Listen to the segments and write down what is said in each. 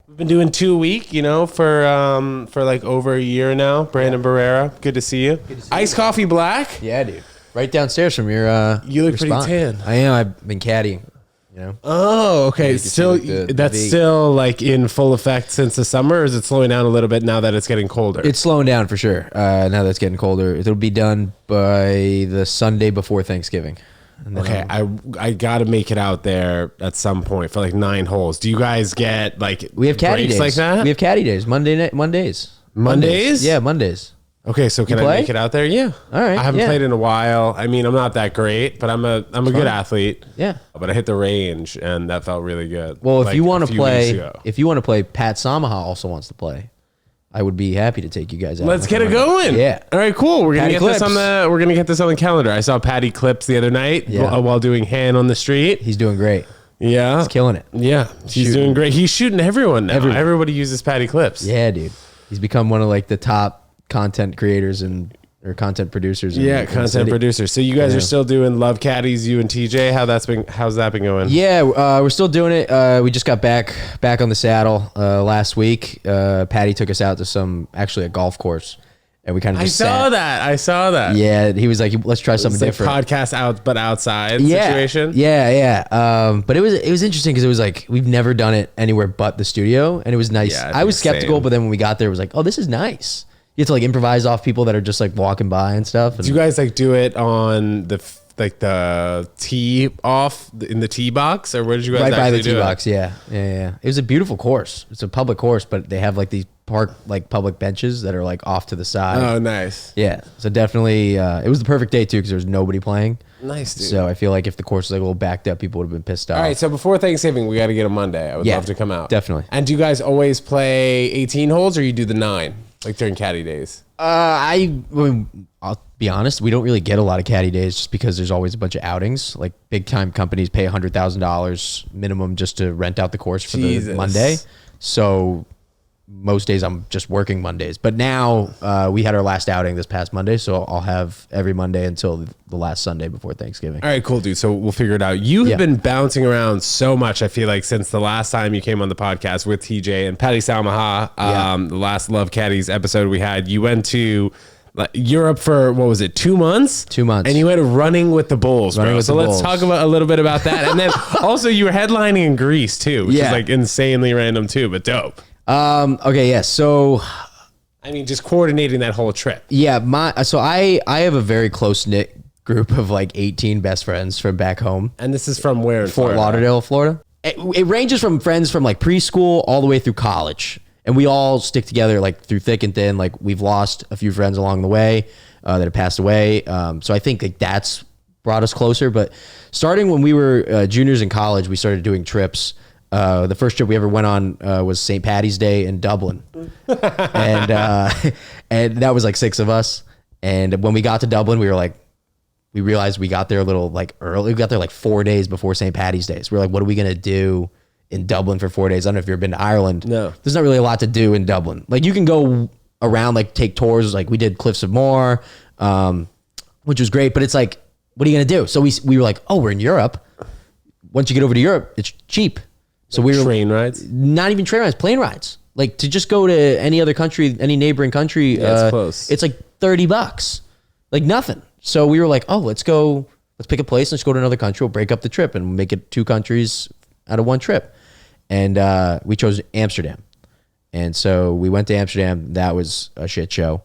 We've been doing 2 a week, for like over a year now. Brandon Barerra, good to see you. Iced coffee black. Yeah, dude. Right downstairs from your You look your pretty spot. tan. I am. I've been caddying. Oh, okay. You can see, Still, like, that's V. still like in full effect since the summer, or is it slowing down a little bit now that it's getting colder? It's slowing down for sure. Now that it's getting colder, it'll be done by the Sunday before Thanksgiving. And then okay. I got to make it out there at some point for like 9 holes. Do you guys get like we have caddy breaks days like that? We have caddy days. Mondays. Mondays? Yeah, Mondays. Okay, so can I make it out there? Yeah. All right, I haven't yeah. played in a while. I mean, I'm not that great, but I'm a good athlete. Yeah. But I hit the range, and that felt really good. Well, if like you want a to few weeks play, Pat Samaha also wants to play. I would be happy to take you guys out. Let's get it going. Yeah. All right, cool. We're gonna Patty get this on Clips. we're gonna get this on the calendar. I saw Patty Clips the other night while doing hand on the street. He's doing great. Yeah. He's killing it. Yeah. He's doing great. He's shooting everyone now. Everybody uses Patty Clips. Yeah, dude. He's become one of like the top content creators or content producers. Content producers. So you guys are still doing Love Caddies, you and TJ. How's that been going? Yeah, we're still doing it. We just got back on the saddle last week. Patty took us out to a golf course, and we kind of just I saw that. Yeah, he was like, let's try something different. Podcast out but outside situation. Yeah. But it was interesting because it was like we've never done it anywhere but the studio, and it was nice. Yeah, I was skeptical, but then when we got there, it was like, oh, this is nice. You have to like improvise off people that are just like walking by and stuff. Do you guys like do it on the tee off in the tee box, or where did you guys right by the do tee it? box? Yeah. It was a beautiful course. It's a public course, but they have like these public benches that are like off to the side. Oh, nice. Yeah. So definitely, it was the perfect day too because there was nobody playing. Nice, dude. So I feel like if the course was like a little backed up, people would have been pissed off. All right, so before Thanksgiving, we got to get a Monday. I would love to come out. Definitely. And do you guys always play 18 holes, or you do the 9, like during caddy days? I'll be honest, we don't really get a lot of caddy days just because there's always a bunch of outings. Like big time companies pay $100,000 minimum just to rent out the course for the Monday. So most days I'm just working Mondays. But now we had our last outing this past Monday, so I'll have every Monday until the last Sunday before Thanksgiving. All right, cool, dude. So we'll figure it out. You have been bouncing around so much, I feel like, since the last time you came on the podcast with TJ and Patty Samaha, the last Love Caddies episode we had. You went to Europe for, what was it, 2 months? 2 months. And you went running with the Bulls, bro. So let's talk about a little bit about that. And then also you were headlining in Greece, too, which is like insanely random, too, but dope. Okay, yeah. So I mean, just coordinating that whole trip. Yeah, I have a very close-knit group of like 18 best friends from back home. And this is from where in Fort Lauderdale, Florida. It ranges from friends from like preschool all the way through college. And we all stick together like through thick and thin. Like we've lost a few friends along the way that have passed away. So I think like that's brought us closer. But starting when we were juniors in college, we started doing trips. The first trip we ever went on was St. Paddy's Day in Dublin. and that was like 6 of us. And when we got to Dublin, we realized we got there a little like early. We got there like 4 days before St. Paddy's Day. So we're like, what are we going to do in Dublin for 4 days? I don't know if you've ever been to Ireland. No. There's not really a lot to do in Dublin. Like you can go around, like take tours. Like we did Cliffs of Moher, which was great, but it's like, what are you going to do? So we were like, oh, we're in Europe. Once you get over to Europe, it's cheap. So we were train rides, not even train rides, plane rides. Like to just go to any other country, any neighboring country. It's close. It's like $30, like nothing. So we were like, oh, let's pick a place. Let's go to another country. We'll break up the trip and make it 2 countries out of 1 trip. And we chose Amsterdam. And so we went to Amsterdam. That was a shit show.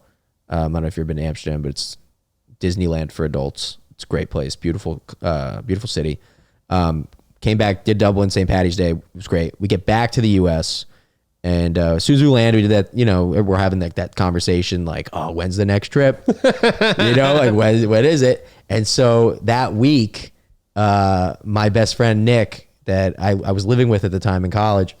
I don't know if you've been to Amsterdam, but it's Disneyland for adults. It's a great place. Beautiful city. Came back, did Dublin, St. Paddy's Day. It was great. We get back to the U.S. and as soon as we land, we did that, we're having like that conversation like, oh, when's the next trip? Like when is it? And so that week, my best friend, Nick, that I was living with at the time in college,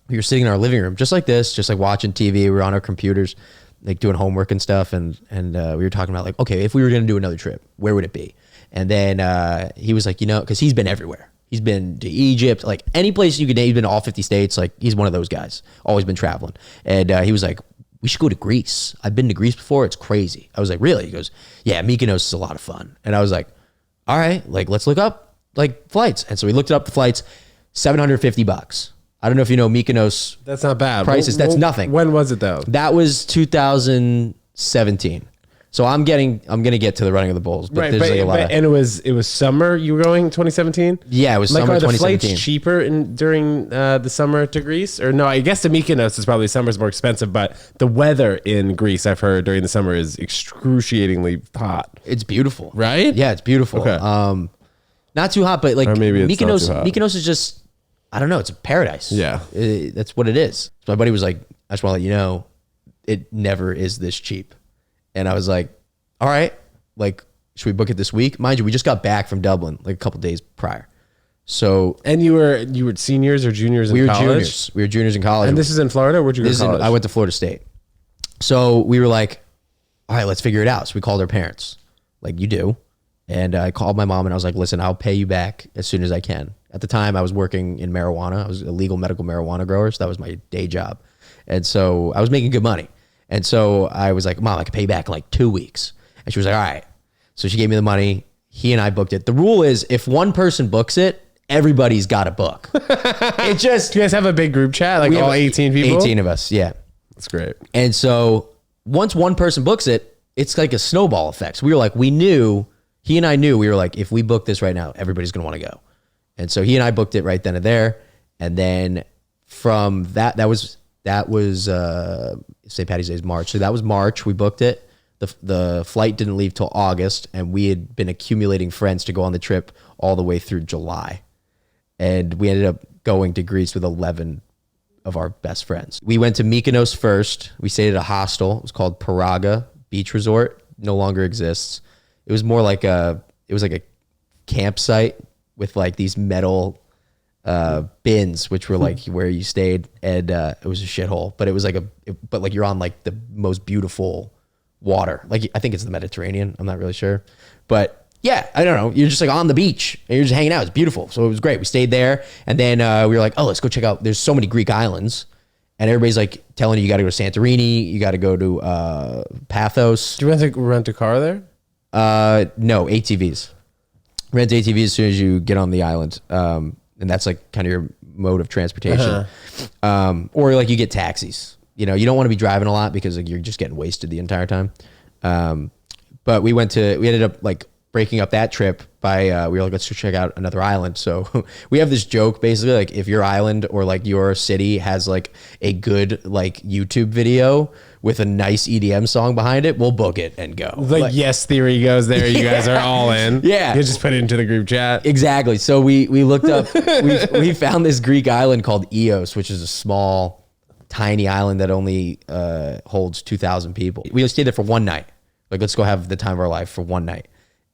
we were sitting in our living room just like this, just like watching TV. We were on our computers, like doing homework and stuff. And we were talking about like, okay, if we were going to do another trip, where would it be? And then he was like, because he's been everywhere. He's been to Egypt, like any place you could name. He's been to all 50 states. Like he's one of those guys, always been traveling. And he was like, we should go to Greece. I've been to Greece before. It's crazy. I was like, really? He goes, yeah, Mykonos is a lot of fun. And I was like, all right, like let's look up like flights. And so we looked up the flights, $750. I don't know if you know Mykonos. That's not bad. Prices. That's nothing. When was it though? That was 2017. So I'm gonna get to the running of the bulls, but there's like a lot of, and it was summer. You were going 2017. Yeah, it was like, summer are the 2017. flights cheaper during the summer to Greece? Or no, I guess to Mykonos is probably summer's more expensive, but the weather in Greece, I've heard during the summer is excruciatingly hot. It's beautiful, right? Yeah, it's beautiful. Okay. Not too hot, but like or maybe it's not too hot. Mykonos is just, I don't know, it's a paradise. Yeah, that's what it is. So my buddy was like, I just want to let you know, it never is this cheap. And I was like, all right, like, should we book it this week? Mind you, we just got back from Dublin like a couple days prior. So, and you were seniors or juniors in college? Juniors. We were juniors in college. And this is in Florida? Where'd you go to college? I went to Florida State. So we were like, all right, let's figure it out. So we called our parents, like you do. And I called my mom and I was like, listen, I'll pay you back as soon as I can. At the time, I was working in marijuana. I was a legal medical marijuana grower. So that was my day job. And so I was making good money. And so I was like, Mom, I can pay you back in like 2 weeks. And she was like, all right. So she gave me the money. He and I booked it. The rule is if one person books it, everybody's got to book. It just... Do you guys have a big group chat? Like all 18 people? 18 of us, yeah. That's great. And so once one person books it, it's like a snowball effect. So we were like, he and I knew, we were like, if we book this right now, everybody's going to want to go. And so he and I booked it right then and there. And then from that was St. Paddy's Day is March. So that was March. We booked it. The flight didn't leave till August, and we had been accumulating friends to go on the trip all the way through July. And we ended up going to Greece with 11 of our best friends. We went to Mykonos first. We stayed at a hostel. It was called Paraga Beach Resort. No longer exists. It was more like a campsite with like these metal bins, which were like where you stayed, and it was a shithole. But it was like but like you're on like the most beautiful water. Like I think it's the Mediterranean. I'm not really sure, but yeah, I don't know. You're just like on the beach and you're just hanging out. It's beautiful. So it was great. We stayed there, and then we were like, oh, let's go check out. There's so many Greek islands, and everybody's like telling you got to go to Santorini, you got to go to Pathos. Do you have to rent a car there? No, ATVs. Rent ATVs as soon as you get on the island. And that's like kind of your mode of transportation. Or like you get taxis. You know, you don't want to be driving a lot because like you're just getting wasted the entire time. But we ended up like breaking up that trip by, we were like, let's check out another island. So we have this joke basically, like if your island or like your city has like a good like YouTube video with a nice EDM song behind it, we'll book it and go. Like Yes Theory goes there. You guys are all in. Yeah. You just put it into the group chat. Exactly. So we looked up, we found this Greek island called Eos, which is a small, tiny island that only holds 2,000 people. We stayed there for one night. Like, let's go have the time of our life for one night.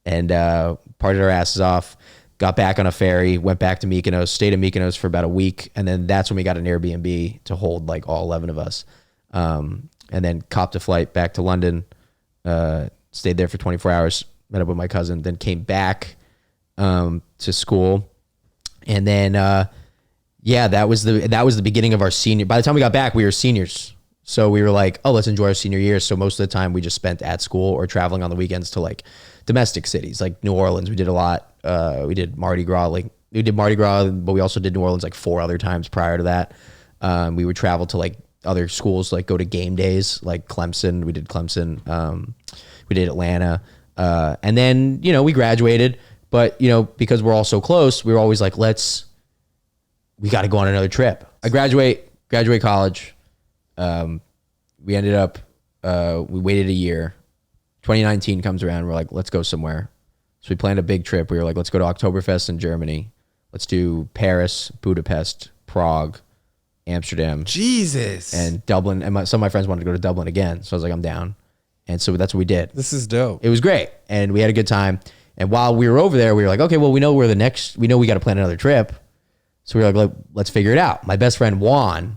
And partied our asses off, got back on a ferry, went back to Mykonos, stayed in Mykonos for about a week. And then that's when we got an Airbnb to hold like all 11 of us. And then copped a flight back to London, stayed there for 24 hours, met up with my cousin, then came back to school. And then, that was the beginning of our senior. By the time we got back, we were seniors. So we were like, oh, let's enjoy our senior year. So most of the time we just spent at school or traveling on the weekends to like domestic cities, like New Orleans. We did a lot. We did Mardi Gras. We did Mardi Gras, but we also did New Orleans like 4 other times prior to that. We would travel to like other schools, like go to game days, like Clemson. We did Clemson. We did Atlanta. And then, we graduated, but because we're all so close, we were always like, we got to go on another trip. I graduate college. We ended up, we waited a year. 2019 comes around. We're like, let's go somewhere. So we planned a big trip. We were like, let's go to Oktoberfest in Germany. Let's do Paris, Budapest, Prague, Amsterdam. Jesus. And Dublin. And some of my friends wanted to go to Dublin again. So I was like, I'm down. And so that's what we did. This is dope. It was great. And we had a good time. And while we were over there, we were like, okay, well, we know we got to plan another trip. So we were like, let's figure it out. My best friend, Juan,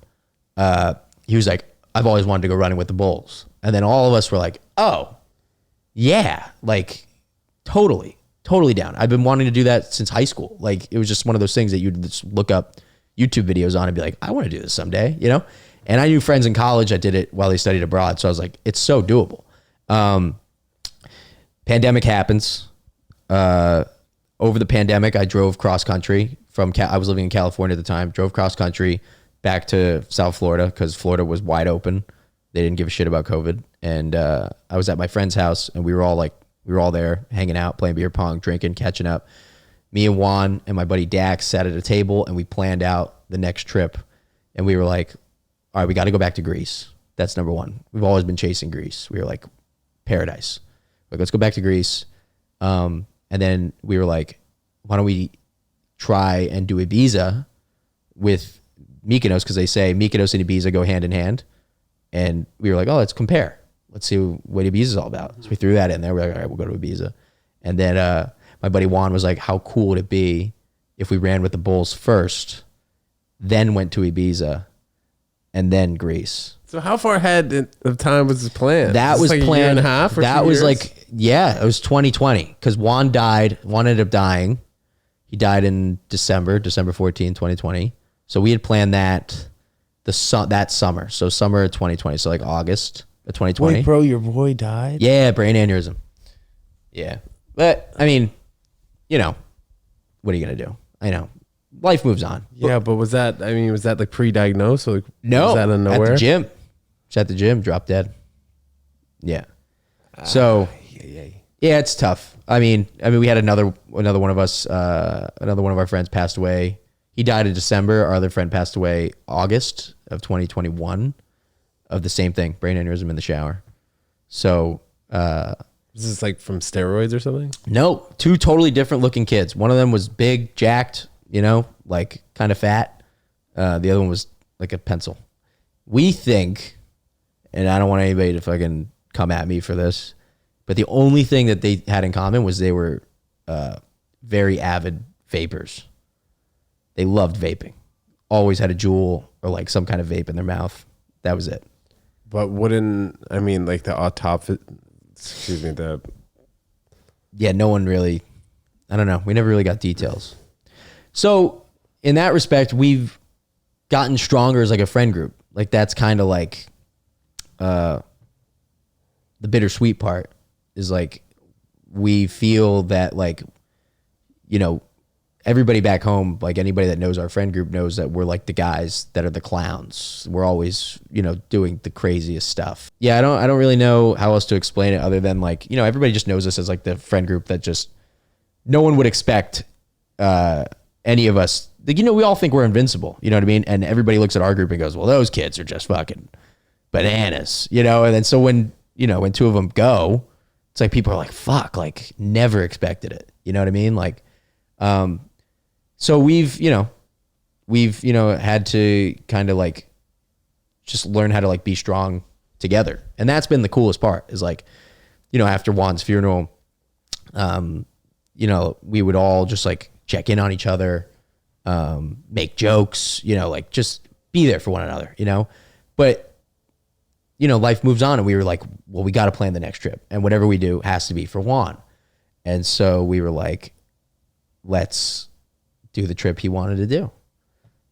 he was like, I've always wanted to go running with the bulls. And then all of us were like, oh, yeah, like totally down. I've been wanting to do that since high school. Like it was just one of those things that you'd just look up YouTube videos on and be like, I want to do this someday, And I knew friends in college that did it while they studied abroad. So I was like, it's so doable. Pandemic happens. Over the pandemic, I drove cross country I was living in California at the time, drove cross country back to South Florida because Florida was wide open. They didn't give a shit about COVID. And I was at my friend's house, and we were all there hanging out, playing beer pong, drinking, catching up. Me and Juan and my buddy Dax sat at a table, and we planned out the next trip. And we were like, all right, we got to go back to Greece. That's number one. We've always been chasing Greece. We were like, paradise. Like, let's go back to Greece. And then we were like, why don't we try and do Ibiza with Mykonos? Because they say Mykonos and Ibiza go hand in hand. And we were like, oh, let's compare. Let's see what Ibiza is all about. So we threw that in there. We're like, all right, we'll go to Ibiza. And then my buddy Juan was like, how cool would it be if we ran with the Bulls first, then went to Ibiza, and then Greece? So how far ahead of time was this plan? That was like planned. A year and a half or that 2 was years? like, yeah, it was 2020 because Juan died. Juan ended up dying. He died in December 14, 2020. So we had planned that that summer. So summer of 2020. So like August of 2020. Wait, bro, your boy died? Yeah, brain aneurysm. Yeah. But I mean, you know, what are you going to do? I know. Life moves on. Yeah, but was that like pre-diagnosed? Or like, No. was that out of nowhere? At the gym. Just at the gym, dropped dead. Yeah. So yeah, it's tough. I mean, we had another one of us, another one of our friends passed away. He died in December. Our other friend passed away August of 2021 of the same thing, brain aneurysm in the shower. So, Is this like from steroids or something? no, two totally different looking kids. One of them was big, jacked, you know, like kind of fat. The other one was like a pencil. We think, and I don't want anybody to fucking come at me for this, but the only thing that they had in common was they were very avid vapors. They loved vaping. Always had a Juul or like some kind of vape in their mouth. That was it. But wouldn't, I mean, like the autopsy, Yeah, no one really, I don't know. We never really got details. So in that respect, we've gotten stronger as like a friend group. Like that's kind of like the bittersweet part is like we feel that like, you know, everybody back home, like anybody that knows our friend group knows that we're like the guys that are the clowns. We're always, you know, doing the craziest stuff. Yeah, I don't really know how else to explain it other than like, you know, everybody just knows us as like the friend group that just no one would expect any of us. Like, you know, we all think we're invincible, you know what I mean? And everybody looks at our group and goes, well, those kids are just fucking bananas, you know? And then so when, you know, when two of them go, it's like people are like, fuck, like never expected it. You know what I mean? Like, so we've had to kind of like just learn how to like be strong together. And that's been the coolest part is like, you know, after Juan's funeral, you know, we would all just like check in on each other, make jokes, you know, like just be there for one another, you know, but you know, life moves on and we were like, well, we got to plan the next trip and whatever we do has to be for Juan. And so we were like, let's do the trip he wanted to do.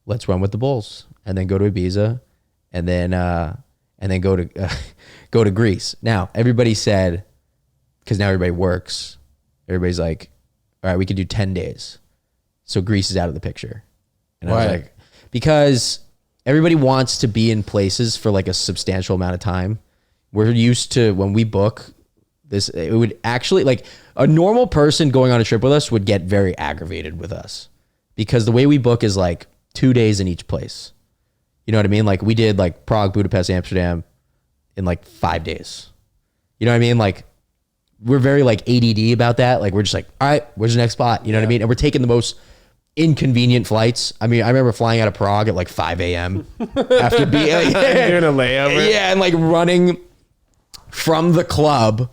Let's run with the Bulls and then go to Ibiza and then go to Greece. Now, everybody said, because now everybody works, everybody's like, all right, we could do 10 days. So Greece is out of the picture. And I was like, because everybody wants to be in places for like a substantial amount of time. We're used to when we book this, it would actually like a normal person going on a trip with us would get very aggravated with us because the way we book is like 2 days in each place. You know what I mean? Like we did like Prague, Budapest, Amsterdam in like 5 days. You know what I mean? Like we're very like ADD about that. Like we're just like, all right, where's the next spot? You know what I mean? And we're taking the most inconvenient flights. I mean, I remember flying out of Prague at like 5 a.m. after being doing a layover. Yeah, and like running from the club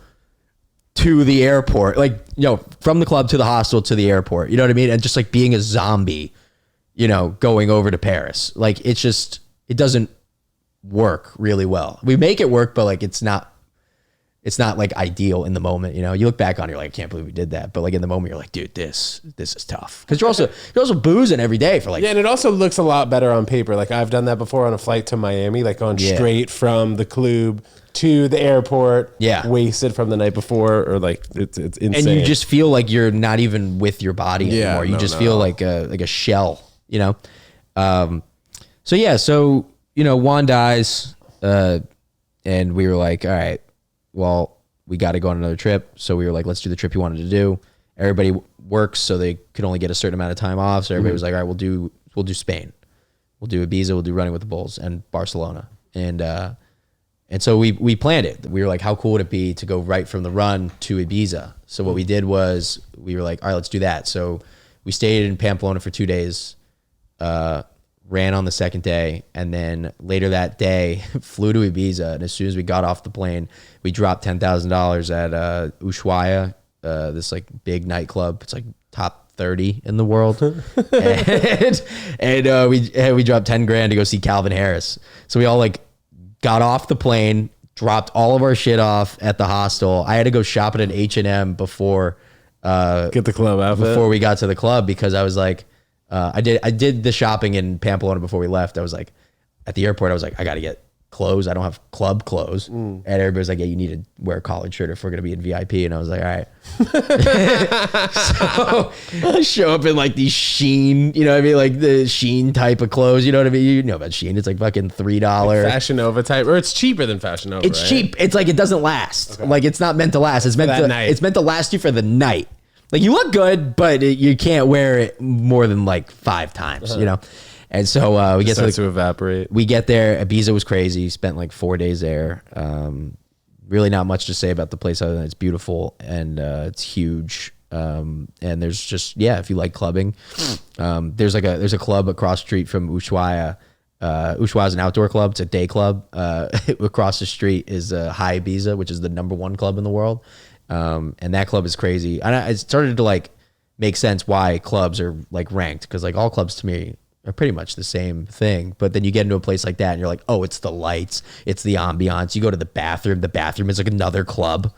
to the airport, like, you know, from the club to the hostel to the airport, you know what I mean? And just like being a zombie, you know, going over to Paris. Like it's just, it doesn't work really well. We make it work, but like it's not like ideal in the moment, you know. You look back on it, you're like, I can't believe we did that. But like in the moment, you're like, dude, this is tough. Because you're also boozing every day for like. Yeah, and it also looks a lot better on paper. Like I've done that before on a flight to Miami, like going straight from the club to the airport. Yeah, wasted from the night before, or like it's insane. And you just feel like you're not even with your body anymore. You just feel like a shell, you know. So yeah, so Juan dies, and we were like, all right, well, we got to go on another trip. So we were like, let's do the trip he wanted to do. Everybody works, so they could only get a certain amount of time off. So everybody was like, all right, we'll do Spain, we'll do Ibiza, we'll do Running with the Bulls, and Barcelona, and so we planned it. We were like, how cool would it be to go right from the run to Ibiza? So what we did was we were like, all right, let's do that. So we stayed in Pamplona for 2 days, ran on the second day, and then later that day flew to Ibiza. And as soon as we got off the plane, we dropped $10,000 at Ushuaia, this like big nightclub. It's like top 30 in the world. and we dropped 10 grand to go see Calvin Harris. So we all like got off the plane, dropped all of our shit off at the hostel. I had to go shopping at H&M before get the club outfit before we got to the club, because I was like, I did the shopping in Pamplona before we left. I was like, at the airport, I was like, I got to get clothes. I don't have club clothes. And everybody was like, yeah, you need to wear a collared shirt if we're going to be in VIP. And I was like, all right. So I show up in like these Shein, you know what I mean? Like the Shein type of clothes, you know what I mean? You know about Shein. It's like fucking $3. Like Fashion Nova type, or it's cheaper than Fashion Nova. It's cheap. It's like, it doesn't last. Okay. Like it's not meant to last. It's meant to last you for the night. Like you look good, but you can't wear it more than like 5 times, you know? And so we get to evaporate. We get there. Ibiza was crazy. Spent like 4 days there. Really not much to say about the place other than it's beautiful and it's huge. And there's just, if you like clubbing, there's a club across the street from Ushuaia. Ushuaia is an outdoor club. It's a day club. Across the street is High Ibiza, which is the #1 club in the world. And that club is crazy. And it started to like make sense why clubs are like ranked, because like all clubs to me are pretty much the same thing. But then you get into a place like that and you're like, oh, it's the lights, it's the ambiance. You go to the bathroom is like another club.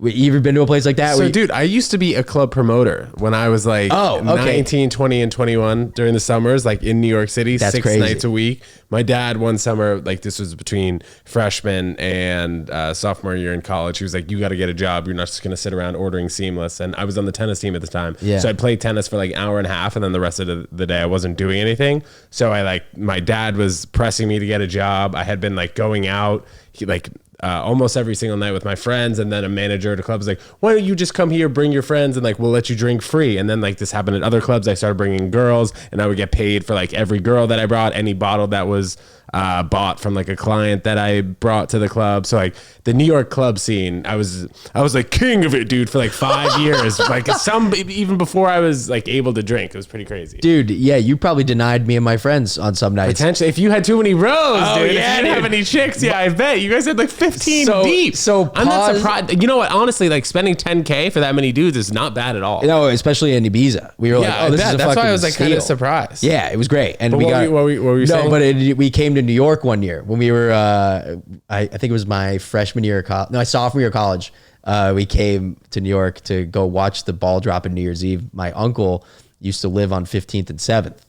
You ever been to a place like that? So, dude, I used to be a club promoter when I was like 19, 20, and 21 during the summers, like in New York City. That's 6 nights a week. My dad, one summer, like this was between freshman and sophomore year in college, he was like, you got to get a job. You're not just going to sit around ordering Seamless. And I was on the tennis team at the time. Yeah. So I'd play tennis for like an hour and a half, and then the rest of the day I wasn't doing anything. So my dad was pressing me to get a job. I had been like going out. Almost every single night with my friends, and then a manager at a club was like, why don't you just come here, bring your friends, and like we'll let you drink free. And then like this happened at other clubs. I started bringing girls, and I would get paid for like every girl that I brought, any bottle that was bought from like a client that I brought to the club. So like the New York club scene, I was like king of it, dude, for like 5 years. Like even before I was like able to drink. It was pretty crazy, dude. Yeah, you probably denied me and my friends on some nights. Potentially, if you had too many rows, dude. Yeah, if you didn't have any chicks, I bet you guys had like 15 deep. So I'm not surprised. You know what? Honestly, like spending $10K for that many dudes is not bad at all. No, especially in Ibiza. We were like, oh, that's why I was like kind of surprised. Yeah, it was great. And what were you saying? No, but we came to New York one year when we were, I think it was my freshman year of college. No, my sophomore year of college. We came to New York to go watch the ball drop in New Year's Eve. My uncle used to live on 15th and 7th.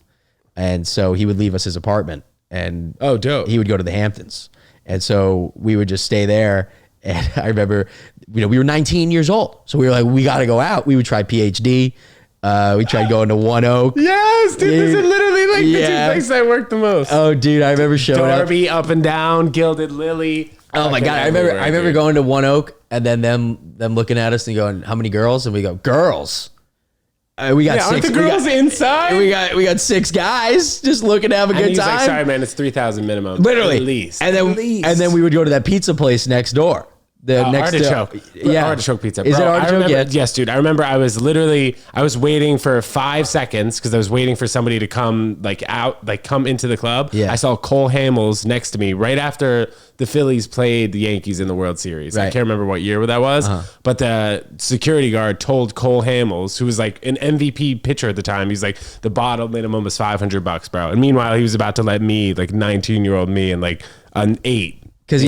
And so he would leave us his apartment, and dope. He would go to the Hamptons. And so we would just stay there. And I remember, we were 19 years old. So we were like, we got to go out. We would try PhD. We tried going to One Oak. Yes, dude. This is literally like the 2 places I worked the most. Oh, dude. I remember showing Darby, up and down, Gilded Lily. Oh my God. I remember going to One Oak, and then them looking at us and going, how many girls? And we go, girls. We got 6. Aren't the girls inside? We got 6 guys just looking to have a good time. Like, sorry, man, it's 3,000 minimum. Literally. At least. And then we would go to that pizza place next door. The next artichoke. Artichoke pizza. Is it artichoke? Yes, dude. I remember I was waiting for 5 seconds because I was waiting for somebody to come come into the club. Yeah. I saw Cole Hamels next to me right after the Phillies played the Yankees in the World Series. Right. I can't remember what year that was, but the security guard told Cole Hamels, who was like an MVP pitcher at the time, he's like, the bottle minimum was $500, bro. And meanwhile, he was about to let me, like 19-year-old me, and like an 8. Because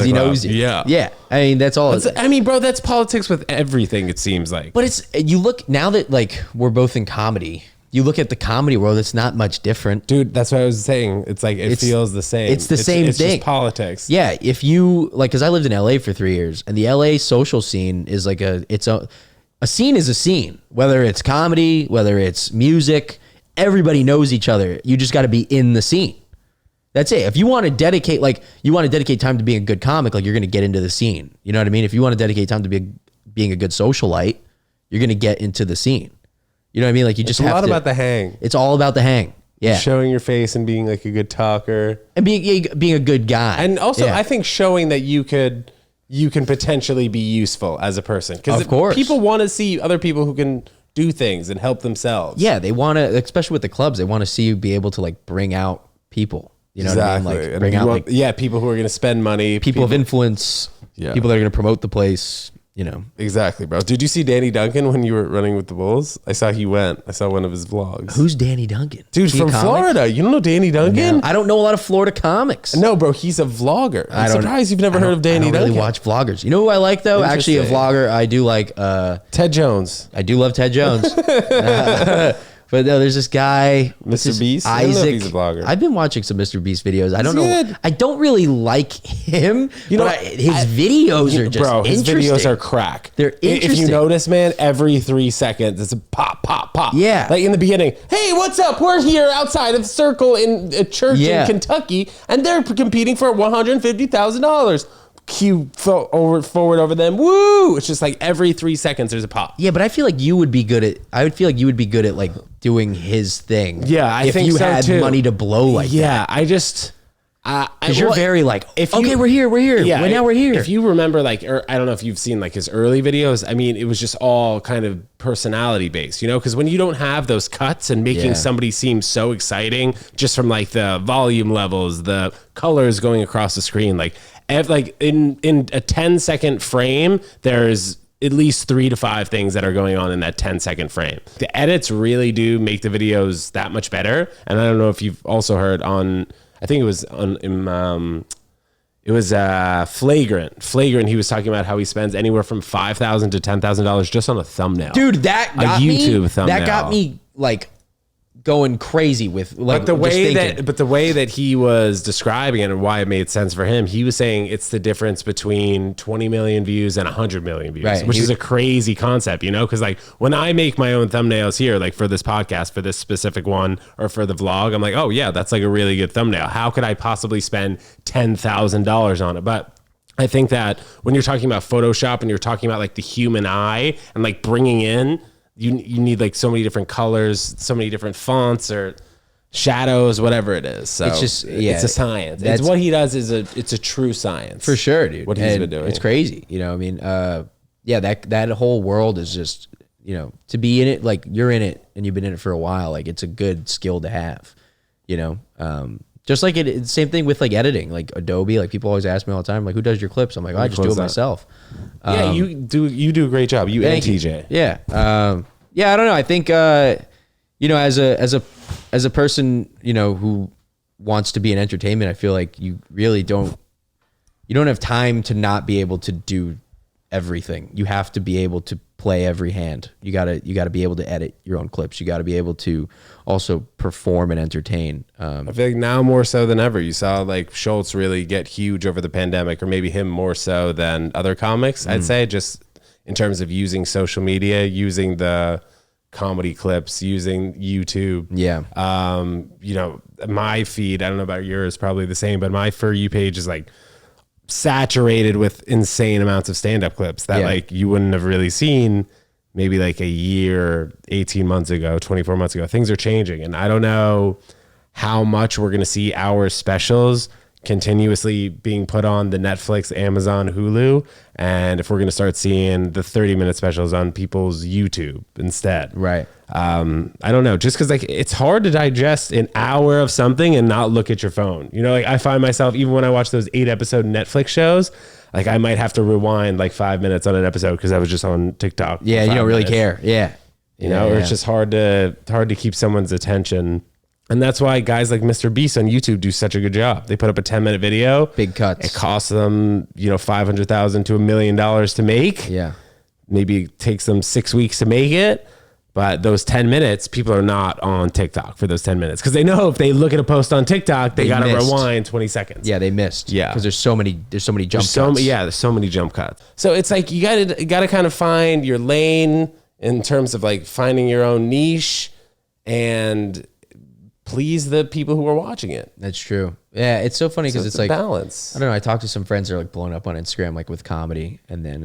he knows you. Yeah. I mean, that's all. Bro, that's politics with everything, it seems like. But you look, now that like we're both in comedy, you look at the comedy world, it's not much different. Dude, that's what I was saying. It's like, it feels the same. It's the same thing. It's just politics. Yeah. If you, like, because I lived in LA for 3 years, and the LA social scene is like a scene is a scene. Whether it's comedy, whether it's music, everybody knows each other. You just got to be in the scene. That's it. If you want to dedicate, time to being a good comic, like you're going to get into the scene. You know what I mean? If you want to dedicate time to being a good socialite, you're going to get into the scene. You know what I mean? Like you just have to. It's a lot about the hang. It's all about the hang. Yeah. Showing your face and being like a good talker. And being a good guy. And also, I think showing that you can potentially be useful as a person. Because of course, people want to see other people who can do things and help themselves. Yeah, they want to, especially with the clubs, they want to see you be able to like bring out people. You know what I mean? Like bring out people who are going to spend money. People of influence. Yeah. People that are going to promote the place. You know. Exactly, bro. Did you see Danny Duncan when you were running with the Bulls? I saw he went. I saw one of his vlogs. Who's Danny Duncan? Dude, from Florida. You don't know Danny Duncan? No. I don't know a lot of Florida comics. No, bro. He's a vlogger. I'm surprised you've never heard of Danny Duncan. I don't really watch vloggers. You know who I like, though? Actually, a vlogger I do like. Ted Jones. I do love Ted Jones. But no, there's this guy, Mr. Beast. Isaac. I don't know if he's a vlogger. I've been watching some Mr. Beast videos. I don't know. I don't really like him. His videos are just his videos are crack. They're interesting. If you notice, man, every 3 seconds it's a pop, pop, pop. Yeah. Like in the beginning, hey, what's up? We're here outside of Circle in a church in Kentucky, and they're competing for $150,000. Cue forward over them. Woo! It's just like every 3 seconds there's a pop. Yeah, but I feel like you would be good at. I would feel like you would be good at like doing his thing. Yeah, I think so too. If you had money to blow like that. Yeah, I just. Because you're very like, we're here. Yeah, now we're here. If you remember, like, or I don't know if you've seen like his early videos. I mean, it was just all kind of personality based, you know? Because when you don't have those cuts and making somebody seem so exciting, just from like the volume levels, the colors going across the screen, like in a 10-second frame, there's at least 3 to 5 things that are going on in that 10-second frame. The edits really do make the videos that much better. And I don't know if you've also heard on. I think it was Flagrant. Flagrant, he was talking about how he spends anywhere from $5,000 to $10,000 just on a thumbnail. Dude, that got YouTube thumbnail. That got me like going crazy with like but the way that he was describing it and why it made sense for him, he was saying it's the difference between 20 million views and 100 million views, which is a crazy concept, you know? Because like when I make my own thumbnails here, like for this podcast, for this specific one, or for the vlog, I'm like, oh yeah, that's like a really good thumbnail. How could I possibly spend $10,000 on it? But I think that when you're talking about Photoshop and you're talking about like the human eye and like bringing in, you need like so many different colors, so many different fonts or shadows, whatever it is. So it's just it's a science. It's what he does it's a true science for sure, dude. What he's been doing, it's crazy. You know, I mean, that whole world is just, you know, to be in it, like you're in it and you've been in it for a while. Like it's a good skill to have. You know, just like it's same thing with like editing, like Adobe. Like people always ask me all the time, like, who does your clips? I'm like, I just do it myself. Yeah, you do a great job. You and TJ. Yeah. I don't know. I think you know, as a person, you know, who wants to be in entertainment, I feel like you really don't have time to not be able to do everything. You have to be able to play every hand. You gotta be able to edit your own clips. You gotta be able to also perform and entertain. I feel like now more so than ever. You saw like Schultz really get huge over the pandemic, or maybe him more so than other comics. I'd say, just in terms of using social media, using the comedy clips, using YouTube. Yeah. You know, my feed, I don't know about yours, probably the same, but my For You page is like saturated with insane amounts of stand-up clips that like you wouldn't have really seen maybe like a year, 18 months ago, 24 months ago. Things are changing, and I don't know how much we're going to see our specials continuously being put on the Netflix, Amazon, Hulu, and if we're going to start seeing the 30-minute specials on people's YouTube instead. Right. I don't know, just because like it's hard to digest an hour of something and not look at your phone. You know, like I find myself, even when I watch those 8-episode Netflix shows, like I might have to rewind like 5 minutes on an episode because I was just on TikTok. Yeah, you don't really care. Yeah. You know, or it's just hard to keep someone's attention. And that's why guys like Mr. Beast on YouTube do such a good job. They put up a 10-minute video. Big cuts. It costs them, you know, $500,000 to $1 million to make. Yeah. Maybe it takes them 6 weeks to make it. But those 10 minutes, people are not on TikTok for those 10 minutes. Because they know if they look at a post on TikTok, they got to rewind 20 seconds. Yeah, they missed. Yeah. Because there's so many jump cuts. There's so many jump cuts. So it's like you got to kind of find your lane in terms of like finding your own niche and please the people who are watching it. That's true. Yeah, it's so funny because So it's like balance. I don't know. I talked to some friends that are like blowing up on Instagram, like with comedy, and then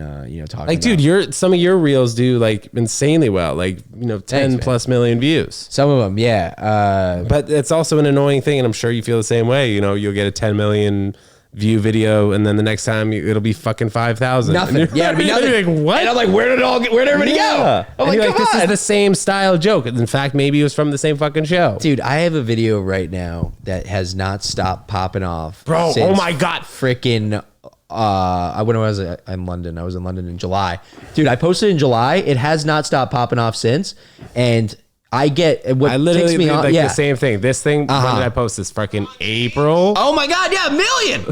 talking Like, dude, some of your reels do like insanely well, like 10 plus million views. Some of them, yeah. But it's also an annoying thing, and I'm sure you feel the same way. You'll get a 10 million view video, and then the next time it'll be fucking 5,000. Nothing. Yeah, it'll be nothing. Like, what? And I'm like, where did everybody go? I'm like, come this on. is the same style joke. In fact, maybe it was from the same fucking show. Dude, I have a video right now that has not stopped popping off. Bro, oh my God. Freaking, when I was in London, I was in London in July. Dude, I posted in July. It has not stopped popping off since. And I literally ticks me did off. like the same thing. This thing, when did I post this? Fucking April. Oh my God, yeah, 1 million.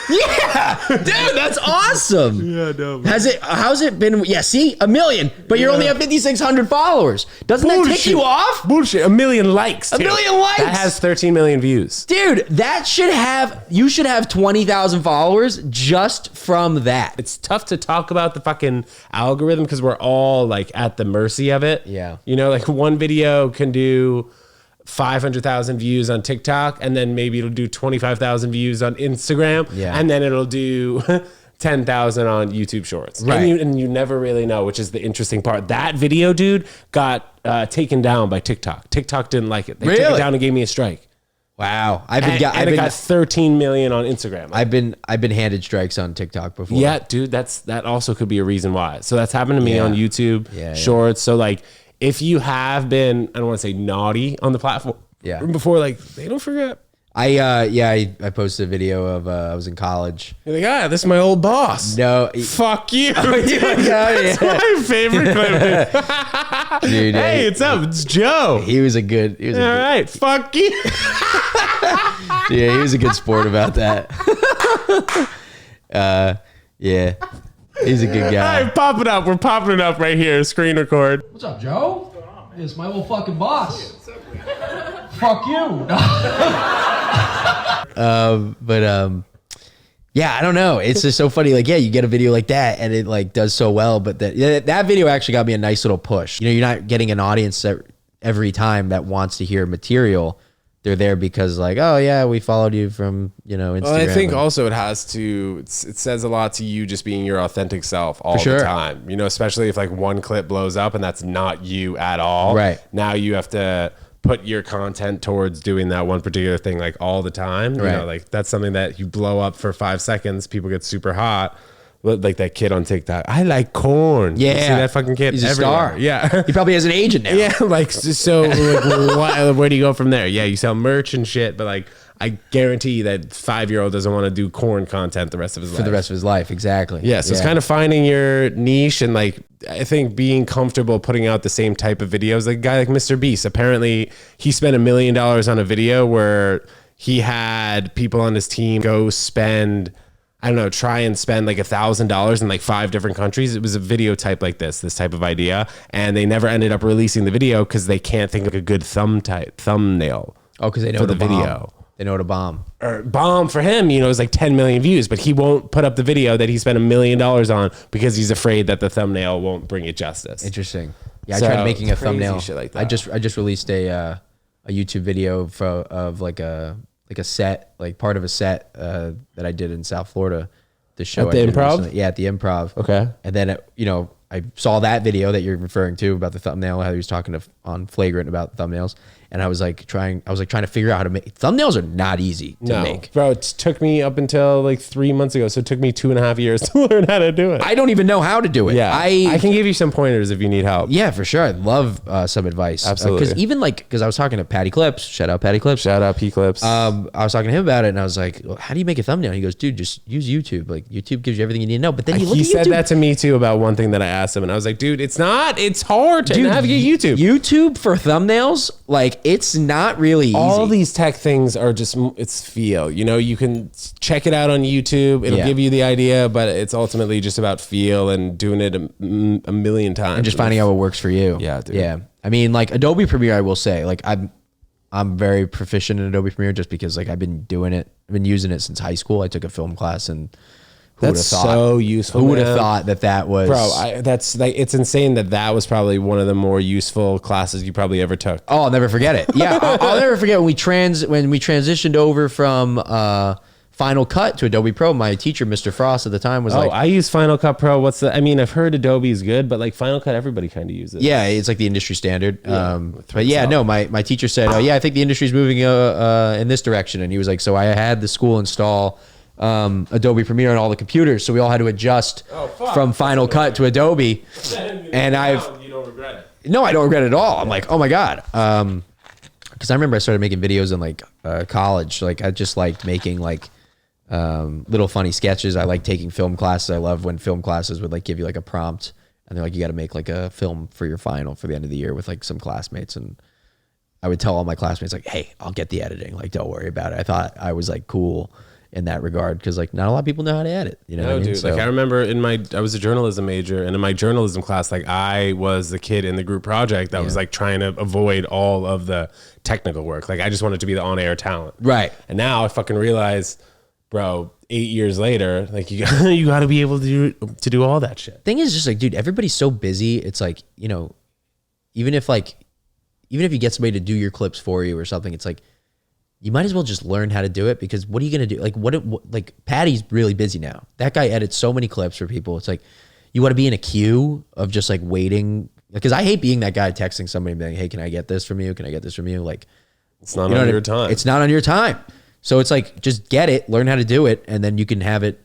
Yeah, dude, that's awesome. Yeah, no. How's it been? Yeah, see, 1 million, but you're only at 5,600 followers. Doesn't that tick you off? Bullshit. 1 million likes. 1 million likes. That has 13 million views. Dude, you should have 20,000 followers just from that. It's tough to talk about the fucking algorithm because we're all like at the mercy of it. Yeah. Like one video can do 500,000 views on TikTok, and then maybe it'll do 25,000 views on Instagram, and then it'll do 10,000 on YouTube Shorts. Right. And you never really know, which is the interesting part. That video, dude, got taken down by TikTok. TikTok didn't like it. They took it down and gave me a strike. Wow. It got 13 million on Instagram. I've been handed strikes on TikTok before. Yeah, dude, that also could be a reason why. So that's happened to me on YouTube Shorts. So like, if you have been, I don't want to say naughty on the platform before, like, they don't forget. I posted a video of I was in college. You're like, this is my old boss. No. Fuck you. That's my favorite clip. Dude, hey, it's up. It's Joe. He was a good. All right. Fuck you. Yeah, he was a good sport about that. Yeah. He's a good guy. Hey, pop it up. We're popping it up right here. Screen record. What's up, Joe? It's my little fucking boss. Fuck you. Yeah, I don't know. It's just so funny. Like, you get a video like that and it like does so well, but that video actually got me a nice little push. You're not getting an audience that every time that wants to hear material. They're there because like, oh yeah, we followed you from, Instagram. Well, I think also it says a lot to you just being your authentic self all the time, especially if like one clip blows up and that's not you at all. Right. Now you have to put your content towards doing that one particular thing like all the time. Right. Like that's something that you blow up for 5 seconds, people get super hot. Like that kid on TikTok. I like corn. Yeah. You see that fucking kid He's a everywhere. star. Yeah. He probably has an agent now. Yeah. Like, so like, where do you go from there? Yeah. You sell merch and shit, but like, I guarantee you that 5-year-old doesn't want to do corn content the rest of his life. For the rest of his life. Exactly. Yeah. So it's kind of finding your niche and like, I think being comfortable putting out the same type of videos. Like a guy like Mr. Beast, apparently he spent $1 million on a video where he had people on his team go spend, I don't know, try and spend like $1,000 in like 5 different countries. It was a video type like this type of idea. And they never ended up releasing the video because they can't think of a good thumbnail. Oh, because they know for the bomb. video. They know to bomb. Or bomb for him, is like 10 million views, but he won't put up the video that he spent $1 million on because he's afraid that the thumbnail won't bring it justice. Interesting. Yeah, I tried making a thumbnail. Shit like that. I just released a YouTube video of like a set, like part of a set that I did in South Florida. The show At the I did Improv? recently. Yeah, at the Improv. Okay. And then I saw that video that you're referring to about the thumbnail, how he was talking on Flagrant about thumbnails. And I was trying to figure out how to make thumbnails are not easy to make. Bro, it took me up until like 3 months ago. So it took me 2.5 years to learn how to do it. I don't even know how to do it. Yeah. I can give you some pointers if you need help. Yeah, for sure. I'd love some advice. Absolutely. Because I was talking to Patty Clips. Shout out Patty Clips. Shout out P Clips. I was talking to him about it, and I was like, well, "How do you make a thumbnail?" And he goes, "Dude, just use YouTube. Like YouTube gives you everything you need to know." But then he said that to me too about one thing that I asked him, and I was like, "Dude, it's hard to navigate YouTube. YouTube for thumbnails, like it's not really easy. All these tech things are just it's feel. You can check it out on YouTube. It'll give you the idea, but it's ultimately just about feel and doing it a million times and just finding out what works for you. Yeah, dude. Yeah. I mean, like Adobe Premiere, I will say, like I'm very proficient in Adobe Premiere just because like I've been doing it. I've been using it since high school. I took a film class and That's so useful. Who would have man. thought that was, bro? That's like, it's insane that was probably one of the more useful classes you probably ever took. Oh, I'll never forget it. Yeah, I'll never forget when we transitioned over from Final Cut to Adobe Pro. My teacher, Mr. Frost, at the time was like, I use Final Cut Pro. I mean, I've heard Adobe is good, but like Final Cut, everybody kind of uses it. Yeah, it's like the industry standard. But yeah, no, my teacher said, oh yeah, I think the industry's moving in this direction. And he was like, so I had the school install Adobe Premiere on all the computers. So we all had to adjust from Final Cut to Adobe. And you don't regret it. No, I don't regret it at all. I'm like, oh my God. Because I remember I started making videos in like college. Like I just liked making like little funny sketches. I like taking film classes. I love when film classes would like give you like a prompt and they're like, you got to make like a film for your final for the end of the year with like some classmates. And I would tell all my classmates like, hey, I'll get the editing. Like, don't worry about it. I thought I was like cool in that regard because like not a lot of people know how to edit. You know what I mean? Dude. So, like I remember I was a journalism major, and in my journalism class, like I was the kid in the group project that was like trying to avoid all of the technical work. Like I just wanted to be the on-air talent. Right. And now I fucking realize, bro, 8 years later, like you got to be able to do all that shit. Thing is just like, dude, everybody's so busy. It's like, you know, even if you get somebody to do your clips for you or something, it's like, you might as well just learn how to do it because what are you going to do? Like like Patty's really busy now. That guy edits so many clips for people. It's like, you want to be in a queue of just like waiting. Because I hate being that guy texting somebody and being like, hey, can I get this from you? Can I get this from you? Like, it's not on your time. It's not on your time. So it's like, just get it, learn how to do it, and then you can have it,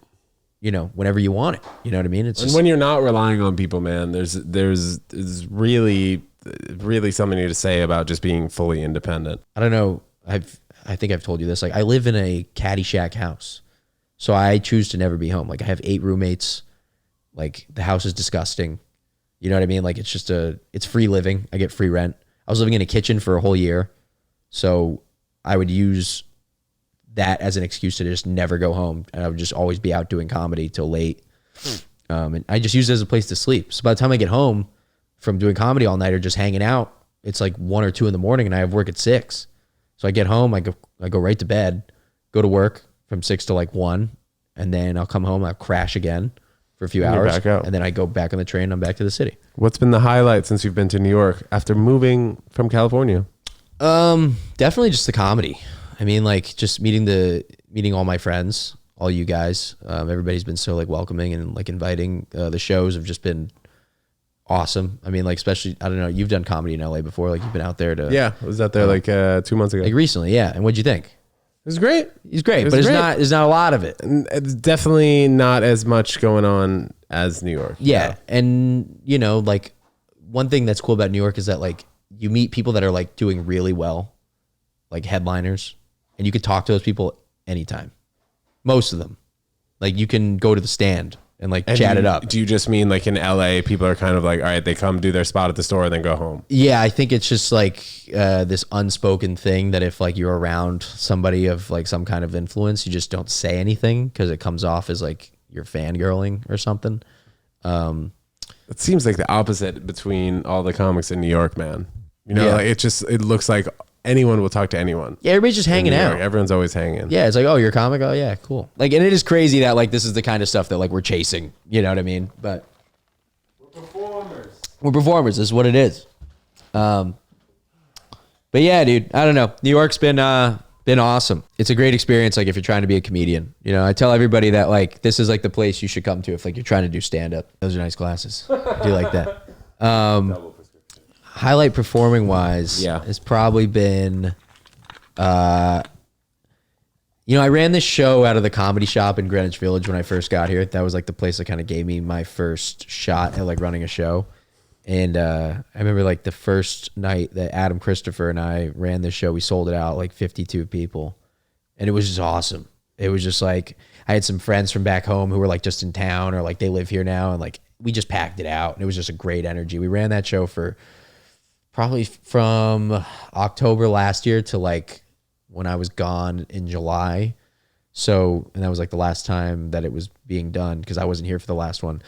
you know, whenever you want it. You know what I mean? It's and when you're not relying on people, man, there's really something to say about just being fully independent. I don't know. I think I've told you this. Like I live in a Caddyshack house. So I choose to never be home. Like I have 8 roommates. Like the house is disgusting. You know what I mean? Like it's free living. I get free rent. I was living in a kitchen for a whole year. So I would use that as an excuse to just never go home. And I would just always be out doing comedy till late. And I just use it as a place to sleep. So by the time I get home from doing comedy all night or just hanging out, it's like 1 or 2 in the morning and I have work at 6. So I get home, I go right to bed, go to work from 6 to like 1, and then I'll come home, I'll crash again for a few hours, back out. And then I go back on the train, I'm back to the city. What's been the highlight since you've been to New York after moving from California? Definitely just the comedy. I mean, like just meeting all my friends, all you guys. Everybody's been so like welcoming and like inviting. The shows have just been awesome. I mean, like, especially, I don't know, you've done comedy in LA before. Like, you've been out there to. Yeah, I was out there like 2 months ago. Like recently, yeah. And what'd you think? It was great. He's great, but there's not a lot of it. It's definitely not as much going on as New York. Yeah. And, you know, like, one thing that's cool about New York is that, like, you meet people that are, like, doing really well, like headliners, and you could talk to those people anytime. Most of them. Like, you can go to the Stand and like chat it up. Do you just mean like in LA, people are kind of like, all right, they come do their spot at the store and then go home? Yeah, I think it's just like this unspoken thing that if like you're around somebody of like some kind of influence, you just don't say anything because it comes off as like you're fangirling or something. It seems like the opposite between all the comics in New York, man. You know, like it looks like anyone will talk to anyone. Yeah, everybody's just hanging out. Everyone's always hanging. Yeah, it's like, oh, you're a comic? Oh, yeah, cool. Like, and it is crazy that, like, this is the kind of stuff that, like, we're chasing. You know what I mean? But we're performers. We're performers. This is what it is. But, yeah, dude, I don't know. New York's been awesome. It's a great experience, like, if you're trying to be a comedian. You know, I tell everybody that, like, this is, like, the place you should come to if, like, you're trying to do stand-up. Those are nice glasses. I do like that. Highlight performing wise, has probably been, you know, I ran this show out of the Comedy Shop in Greenwich Village when I first got here. That was like the place that kind of gave me my first shot at like running a show. And I remember like the first night that Adam Christopher and I ran this show, we sold it out like 52 people, and it was just awesome. It was just like, I had some friends from back home who were like just in town or like they live here now, and like we just packed it out, and it was just a great energy. We ran that show for probably from October last year to like when I was gone in July. So, and that was like the last time that it was being done because I wasn't here for the last one.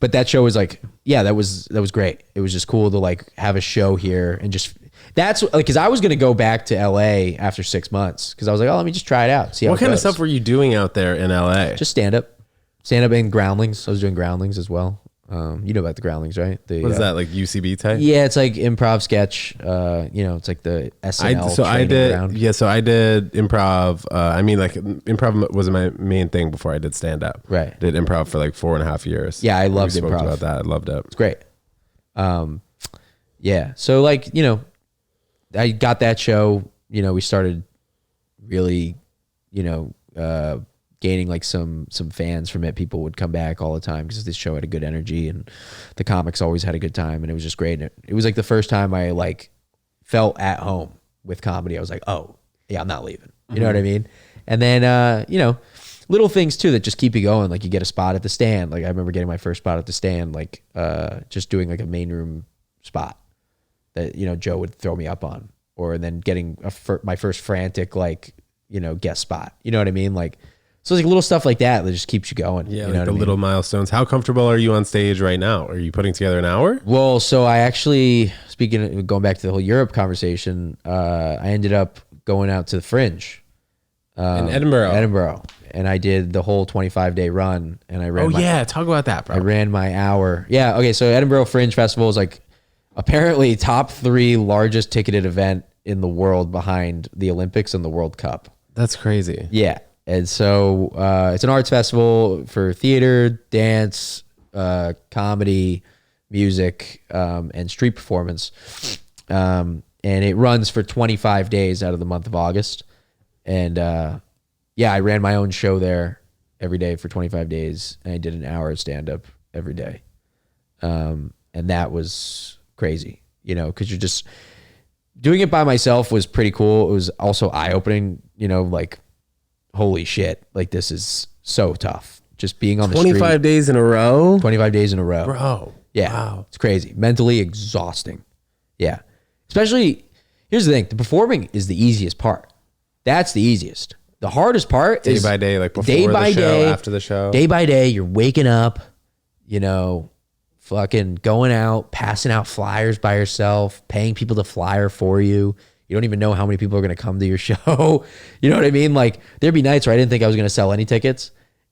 But that show was like, yeah, that was great. It was just cool to like have a show here and just, that's like, cause I was going to go back to LA after 6 months. Cause I was like, oh, let me just try it out. See how what kind of stuff were you doing out there in LA? Just stand up. stand up in Groundlings. I was doing Groundlings as well. You know about the Groundlings, right? What is that, like UCB type? Yeah, it's like improv sketch. It's like the SNL. So I did improv. I mean, like improv was my main thing before I did stand up. Right. Did improv for like 4.5 years. Yeah, I loved we spoke improv. about that. I loved it. It's great. Yeah. So like, I got that show, we started really, gaining like some fans from it. People would come back all the time because this show had a good energy and the comics always had a good time, and it was just great. And it was like the first time I like felt at home with comedy. I was like, oh yeah, I'm not leaving. You know what I mean? And then, little things too that just keep you going. Like you get a spot at the Stand. Like I remember getting my first spot at the Stand, like just doing like a main room spot that, Joe would throw me up on, or then getting my first frantic, like, guest spot. You know what I mean? Like, so it's like little stuff like that just keeps you going. Yeah, you like the little milestones. How comfortable are you on stage right now? Are you putting together an hour? Well, so I actually, going back to the whole Europe conversation, I ended up going out to the Fringe. In Edinburgh. And I did the whole 25-day run, and I ran talk about that, bro. I ran my hour. Yeah, okay, so Edinburgh Fringe Festival is like apparently top 3 largest ticketed event in the world behind the Olympics and the World Cup. That's crazy. Yeah. And so it's an arts festival for theater, dance, comedy, music, and street performance. And it runs for 25 days out of the month of August. And I ran my own show there every day for 25 days. And I did an hour of stand-up every day. And that was crazy, because you're just doing it by myself was pretty cool. It was also eye-opening, like, holy shit, like this is so tough. Just being on the street. 25 days in a row? 25 days in a row. Bro. Yeah. Wow. It's crazy. Mentally exhausting. Yeah. Especially, here's the thing. The performing is the easiest part. That's the easiest. The hardest part is day by day, like before the show, after the show. Day by day, you're waking up, fucking going out, passing out flyers by yourself, paying people to flyer for you. You don't even know how many people are going to come to your show. You know what I mean? Like there'd be nights where I didn't think I was going to sell any tickets.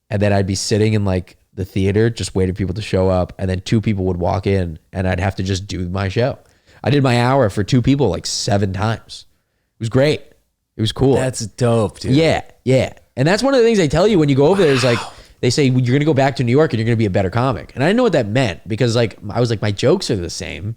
And then I'd be sitting in like the theater, just waiting for people to show up. And then 2 people would walk in and I'd have to just do my show. I did my hour for 2 people like 7 times. It was great. It was cool. That's dope, dude. Yeah. Yeah. And that's one of the things they tell you when you go over there is like, they say, you're going to go back to New York and you're going to be a better comic. And I didn't know what that meant because like, I was like, my jokes are the same.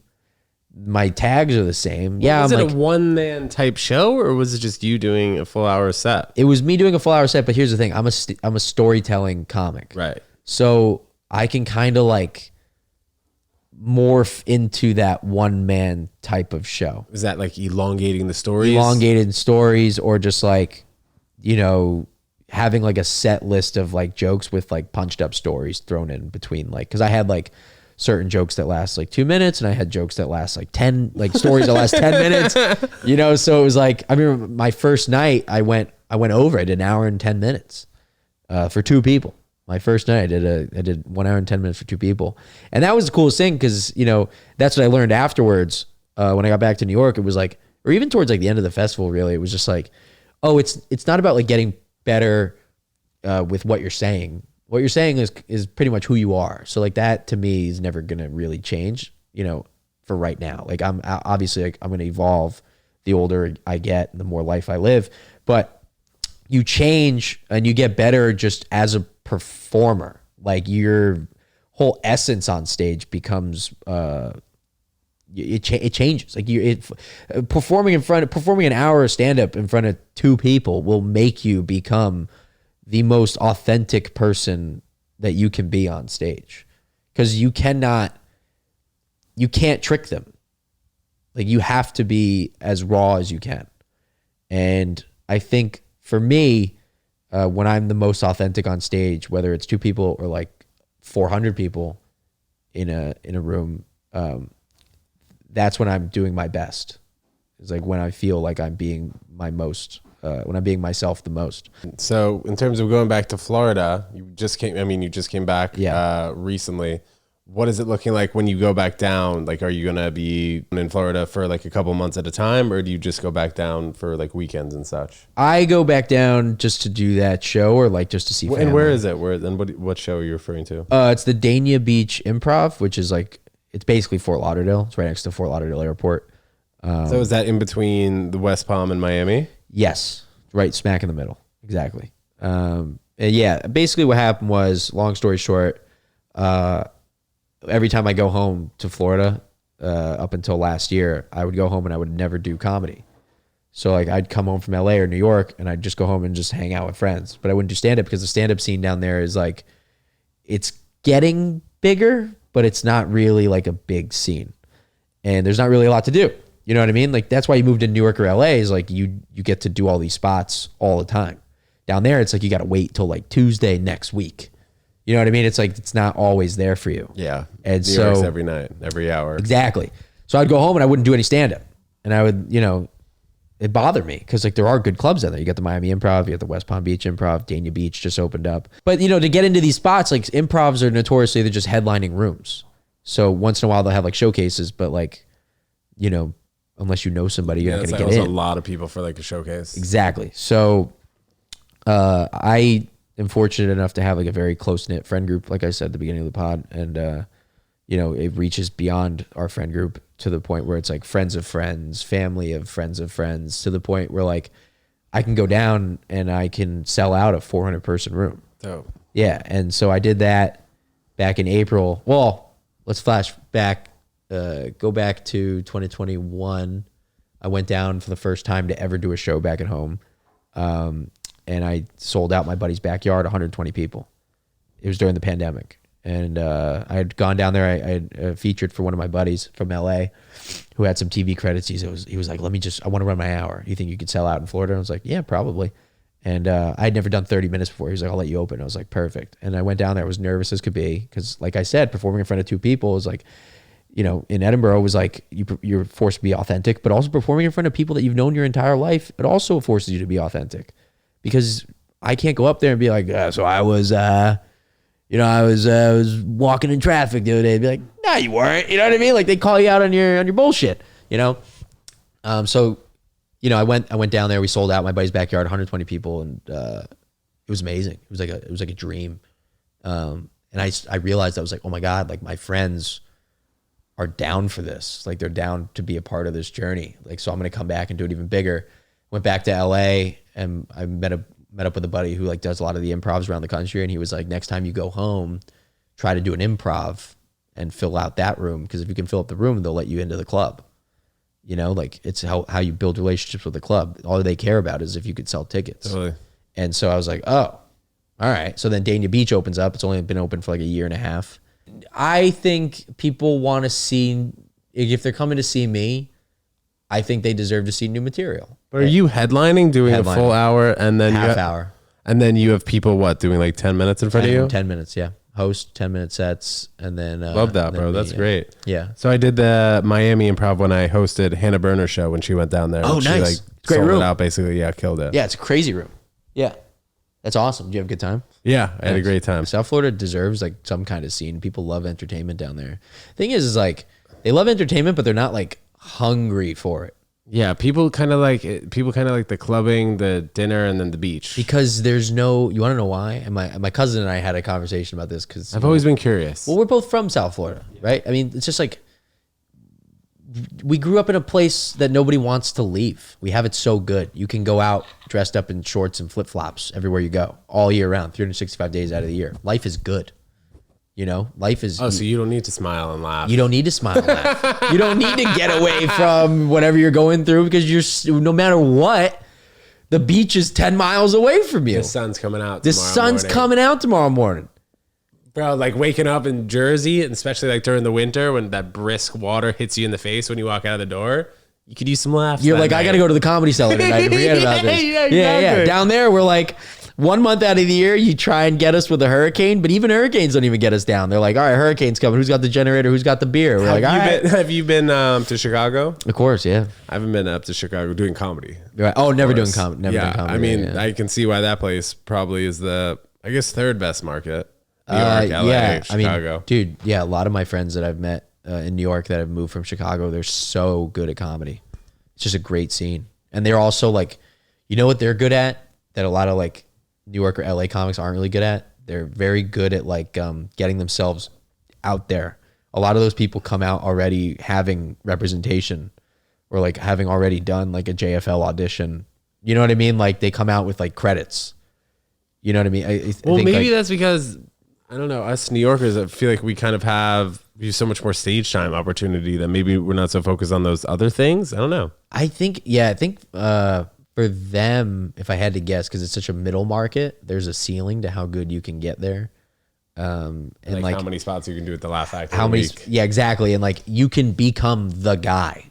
My tags are the same. Yeah. Was it a one-man type show or was it just you doing a full hour set? It was me doing a full hour set, but here's the thing. I'm a storytelling comic. Right. So I can kind of like morph into that one-man type of show. Is that like elongating the stories? Elongated stories or just like, having like a set list of like jokes with like punched up stories thrown in between, like, cause I had like certain jokes that last like 2 minutes and I had jokes that last like 10, like stories that last 10 minutes, so it was like, I remember my first night I went over, I did an hour and 10 minutes, for 2 people. My first night I did 1 hour and 10 minutes for 2 people. And that was the coolest thing. Cause that's what I learned afterwards. When I got back to New York, it was like, or even towards like the end of the festival, really, it was just like, oh, it's not about like getting better, with what you're saying. What you're saying is pretty much who you are. So like that to me is never going to really change, for right now. Like I'm obviously like, I'm going to evolve the older I get and the more life I live, but you change and you get better just as a performer. Like your whole essence on stage becomes, it changes. Like performing an hour of stand up in front of 2 people will make you become the most authentic person that you can be on stage. Cause you can't trick them. Like you have to be as raw as you can. And I think for me, when I'm the most authentic on stage, whether it's 2 people or like 400 people in a room, that's when I'm doing my best. It's like when I feel like I'm being my most, when I'm being myself the most. So in terms of going back to Florida, you just came back Yeah. Recently. what is it looking like when you go back down? Like, are you going to be in Florida for like a couple months at a time, or do you just go back down for like weekends and such? I go back down just to do that show, or like just to see family. And where is it? What show are you referring to? It's the Dania Beach Improv, which is like, it's basically Fort Lauderdale. It's right next to Fort Lauderdale Airport. So is that in between the West Palm and Miami? Yes, right smack in the middle. Exactly. And yeah, basically what happened was, long story short, every time I go home to Florida, up until last year, I would go home and I would never do comedy. So like I'd come home from LA or New York and I'd just go home and just hang out with friends, but I wouldn't do stand up because the stand up scene down there is like, it's getting bigger, but it's not really like a big scene, and there's not really a lot to do. You know what I mean? Like that's why you moved to New York or LA, is like you get to do all these spots all the time. Down there, it's like you got to wait till like Tuesday next week. You know what I mean? It's like it's not always there for you. Yeah. And New so York's every night, every hour. Exactly. So I'd go home and I wouldn't do any stand up, and I would, you know, it bothered me because like there are good clubs out there. You got the Miami Improv, you got the West Palm Beach Improv, Dania Beach just opened up. But you know, to get into these spots, like improvs are notoriously they're just headlining rooms. So once in a while they'll have like showcases, but like, you know, unless you know somebody, you're not going to get in. A lot of people for like a showcase. Exactly. So I am fortunate enough to have like a very close knit friend group, like I said at the beginning of the pod, and you know, it reaches beyond our friend group to the point where it's like friends of friends, family of friends, to the point where like I can go down and I can sell out a 400 person room. Oh. Yeah. And so I did that back in April. Well, let's flash back, go back to 2021. I went down for the first time to ever do a show back at home. And I sold out my buddy's backyard, 120 people. It was during the pandemic. And I had gone down there. I had featured for one of my buddies from LA who had some TV credits. He was like, I want to run my hour. You think you could sell out in Florida? I was like, yeah, probably. And I had never done 30 minutes before. He was like, I'll let you open. I was like, perfect. And I went down there. I was nervous as could be because, like I said, performing in front of two people was like, you know, in Edinburgh, it was like you're forced to be authentic, but also performing in front of people that you've known your entire life, it also forces you to be authentic, because I can't go up there and be like, so I was, you know, I was walking in traffic the other day. I'd be like, no, you weren't. You know what I mean? Like they call you out on your bullshit, you know? So, you know, I went down there, we sold out my buddy's backyard, 120 people. And, it was amazing. It was like a dream. And I realized I was like, oh my God, like my friends are down for this. Like they're down to be a part of this journey. Like, so I'm going to come back and do it even bigger. Went back to LA and I met up with a buddy who like does a lot of the improvs around the country. And he was like, next time you go home, try to do an improv and fill out that room. Because if you can fill up the room, they'll let you into the club. You know, like it's how you build relationships with the club. All they care about is if you could sell tickets. Totally. And so I was like, oh, all right. So then Dania Beach opens up. It's only been open for like a year and a half. I think people want to see, if they're coming to see me, I think they deserve to see new material. But are you headlining, doing a full hour, and then half hour, and then you have people doing like 10 minutes in front of you? 10 minutes, yeah. Host 10-minute sets, and then love that, bro. That's great. Yeah. So I did the Miami Improv when I hosted Hannah Berner's show when she went down there. Oh, she, nice. Like, Great sold room. It out basically. Yeah, killed it. Yeah, it's a crazy room. Yeah. That's awesome. Did you have a good time? Yeah, I had a great time. South Florida deserves like some kind of scene. People love entertainment down there. Thing is like they love entertainment, but they're not like hungry for it. Yeah, people kind of like the clubbing, the dinner, and then the beach. Because there's no, you want to know why? And my cousin and I had a conversation about this because I've always been curious. Well, we're both from South Florida, right? I mean, it's just like we grew up in a place that nobody wants to leave. We have it so good. You can go out dressed up in shorts and flip-flops everywhere you go all year round, 365 days out of the year. Life is good. You know, life is... Oh, so you don't need to smile and laugh. You don't need to smile and laugh. You don't need to get away from whatever you're going through because no matter what, the beach is 10 miles away from you. The sun's coming out The sun's coming out tomorrow morning. Bro, like waking up in Jersey, and especially like during the winter when that brisk water hits you in the face when you walk out of the door, you could use some laughs. You're like, I got to go to the Comedy Cellar tonight and forget about this. Yeah, exactly. Yeah. Down there, we're like... 1 month out of the year, you try and get us with a hurricane, but even hurricanes don't even get us down. They're like, all right, hurricane's coming. Who's got the generator? Who's got the beer? We're like, all right. Have you been to Chicago? Of course, yeah. I haven't been up to Chicago doing comedy. Right. Oh, never doing comedy. Never done comedy. I mean, I can see why that place probably is the, I guess, third best market. New York, LA, yeah, Chicago. I mean, dude, yeah, a lot of my friends that I've met in New York that have moved from Chicago, they're so good at comedy. It's just a great scene. And they're also like, you know what they're good at that a lot of like New York or LA comics aren't really good at? They're very good at like getting themselves out there. A lot of those people come out already having representation or like having already done like a JFL audition. You know what I mean? Like they come out with like credits. You know what I mean? I Well, think maybe like, that's because, I don't know, us New Yorkers, I feel like we kind of have so much more stage time opportunity that maybe we're not so focused on those other things. I don't know. I think for them, if I had to guess, because it's such a middle market, there's a ceiling to how good you can get there. And like how many spots you can do at the Laugh Factory. how many, week. yeah, exactly. And like you can become the guy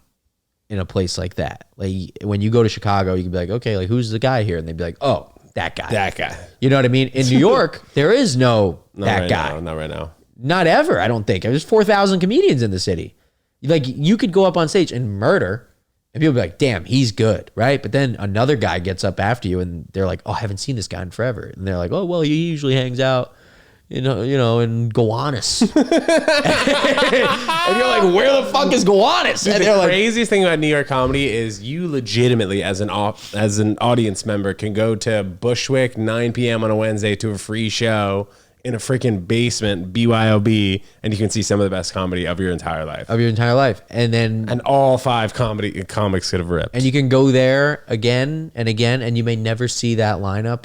in a place like that. Like when you go to Chicago, you can be like, okay, like who's the guy here? And they'd be like, oh, that guy. That guy. You know what I mean? In New York, there is no that right guy. Now, not right now. Not ever, I don't think. There's 4,000 comedians in the city. Like you could go up on stage and murder and people be like, damn, he's good, right? But then another guy gets up after you and they're like, oh, I haven't seen this guy in forever. And they're like, oh, well, he usually hangs out, in Gowanus. And you're like, where the fuck is Gowanus? Dude, And the they're like, craziest thing about New York comedy is you legitimately, as an audience member, can go to Bushwick 9 p.m. on a Wednesday to a free show in a freaking basement, BYOB, and you can see some of the best comedy of your entire life. And then And all 5 comics could have ripped. and you can go there again and again, and you may never see that lineup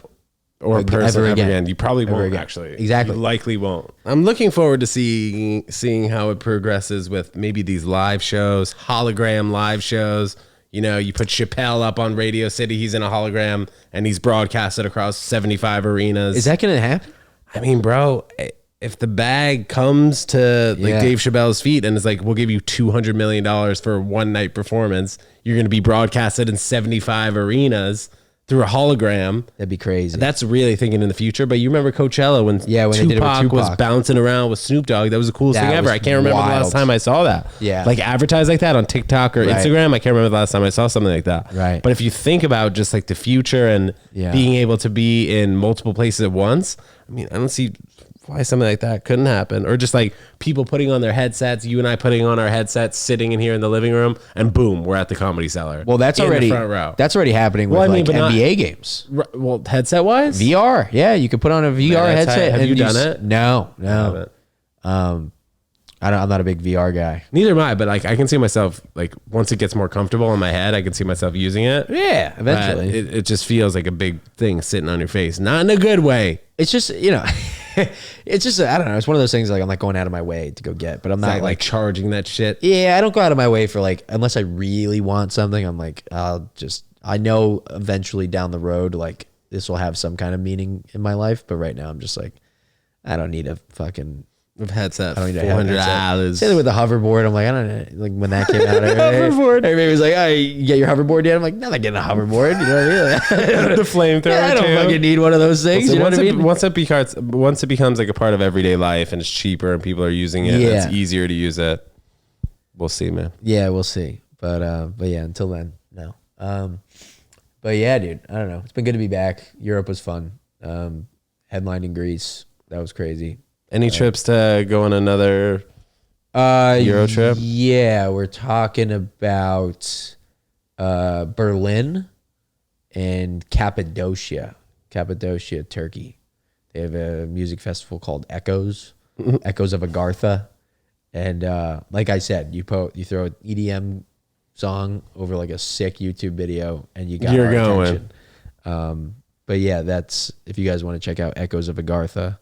Or a person ever ever again. again. You probably won't, again. actually. Exactly. You likely won't. I'm looking forward to seeing how it progresses with maybe these live shows, hologram live shows. You know, you put Chappelle up on Radio City, he's in a hologram, and he's broadcasted across 75 arenas. Is that going to happen? I mean, bro, if the bag comes to like Yeah. Dave Chappelle's feet and it's like, we'll give you $200 million for a one night performance, you're going to be broadcasted in 75 arenas through a hologram. That'd be crazy. That's really thinking in the future. But you remember Coachella when they did it with Tupac was Tupac. bouncing around with Snoop Dogg? That was the coolest That thing ever. was I can't remember the last wild. time I saw that. Yeah. Like advertised like that on TikTok or Right. Instagram. I can't remember the last time I saw something like that. Right. But if you think about just like the future and Yeah. being able to be in multiple places at once, I mean, I don't see why something like that couldn't happen. Or just like people putting on their headsets, you and I putting on our headsets, sitting in here in the living room, and boom, we're at the Comedy Cellar. Well, that's in already the front row. that's already happening with Well, I mean, like but not- NBA games. Well, headset wise, VR, yeah, you could put on a VR Man, that's headset. tight. Have and you done it? No. haven't. I'm not a big VR guy. Neither am I, but like I can see myself like once it gets more comfortable in my head, I can see myself using it. Yeah, But eventually. it just feels like a big thing sitting on your face, not in a good way. It's just it's just I don't know. It's one of those things like I'm not going out of my way to go get, but I'm It's not not like charging that shit. yeah, I don't go out of my way for like unless I really want something. I'm like I know eventually down the road like this will have some kind of meaning in my life, but right now I'm just like I don't need a fucking. Headset, I don't need to have a headset. $400. Same with the hoverboard. I'm like, I don't know. Like when that came out, Hoverboard. Everybody was like, "Oh, you get your hoverboard yet?" I'm like, "No, I'm not getting a hoverboard." You know what I mean? The flamethrower. Yeah, I don't too. fucking need one of those things. So you know what I mean? once it becomes like a part of everyday life and it's cheaper and people are using it, Yeah. it's easier to use it. We'll see, man. Yeah, we'll see. But yeah, until then, no. But yeah, dude, I don't know. It's been good to be back. Europe was fun. Headlining Greece, that was crazy. Any trips to go on another EUROTRIP? Yeah, we're talking about Berlin and Cappadocia, Turkey. They have a music festival called Echoes of Agartha. And like I said, you throw an EDM song over like a sick YouTube video and you got You're our going. attention. But yeah, that's if you guys want to check out Echoes of Agartha.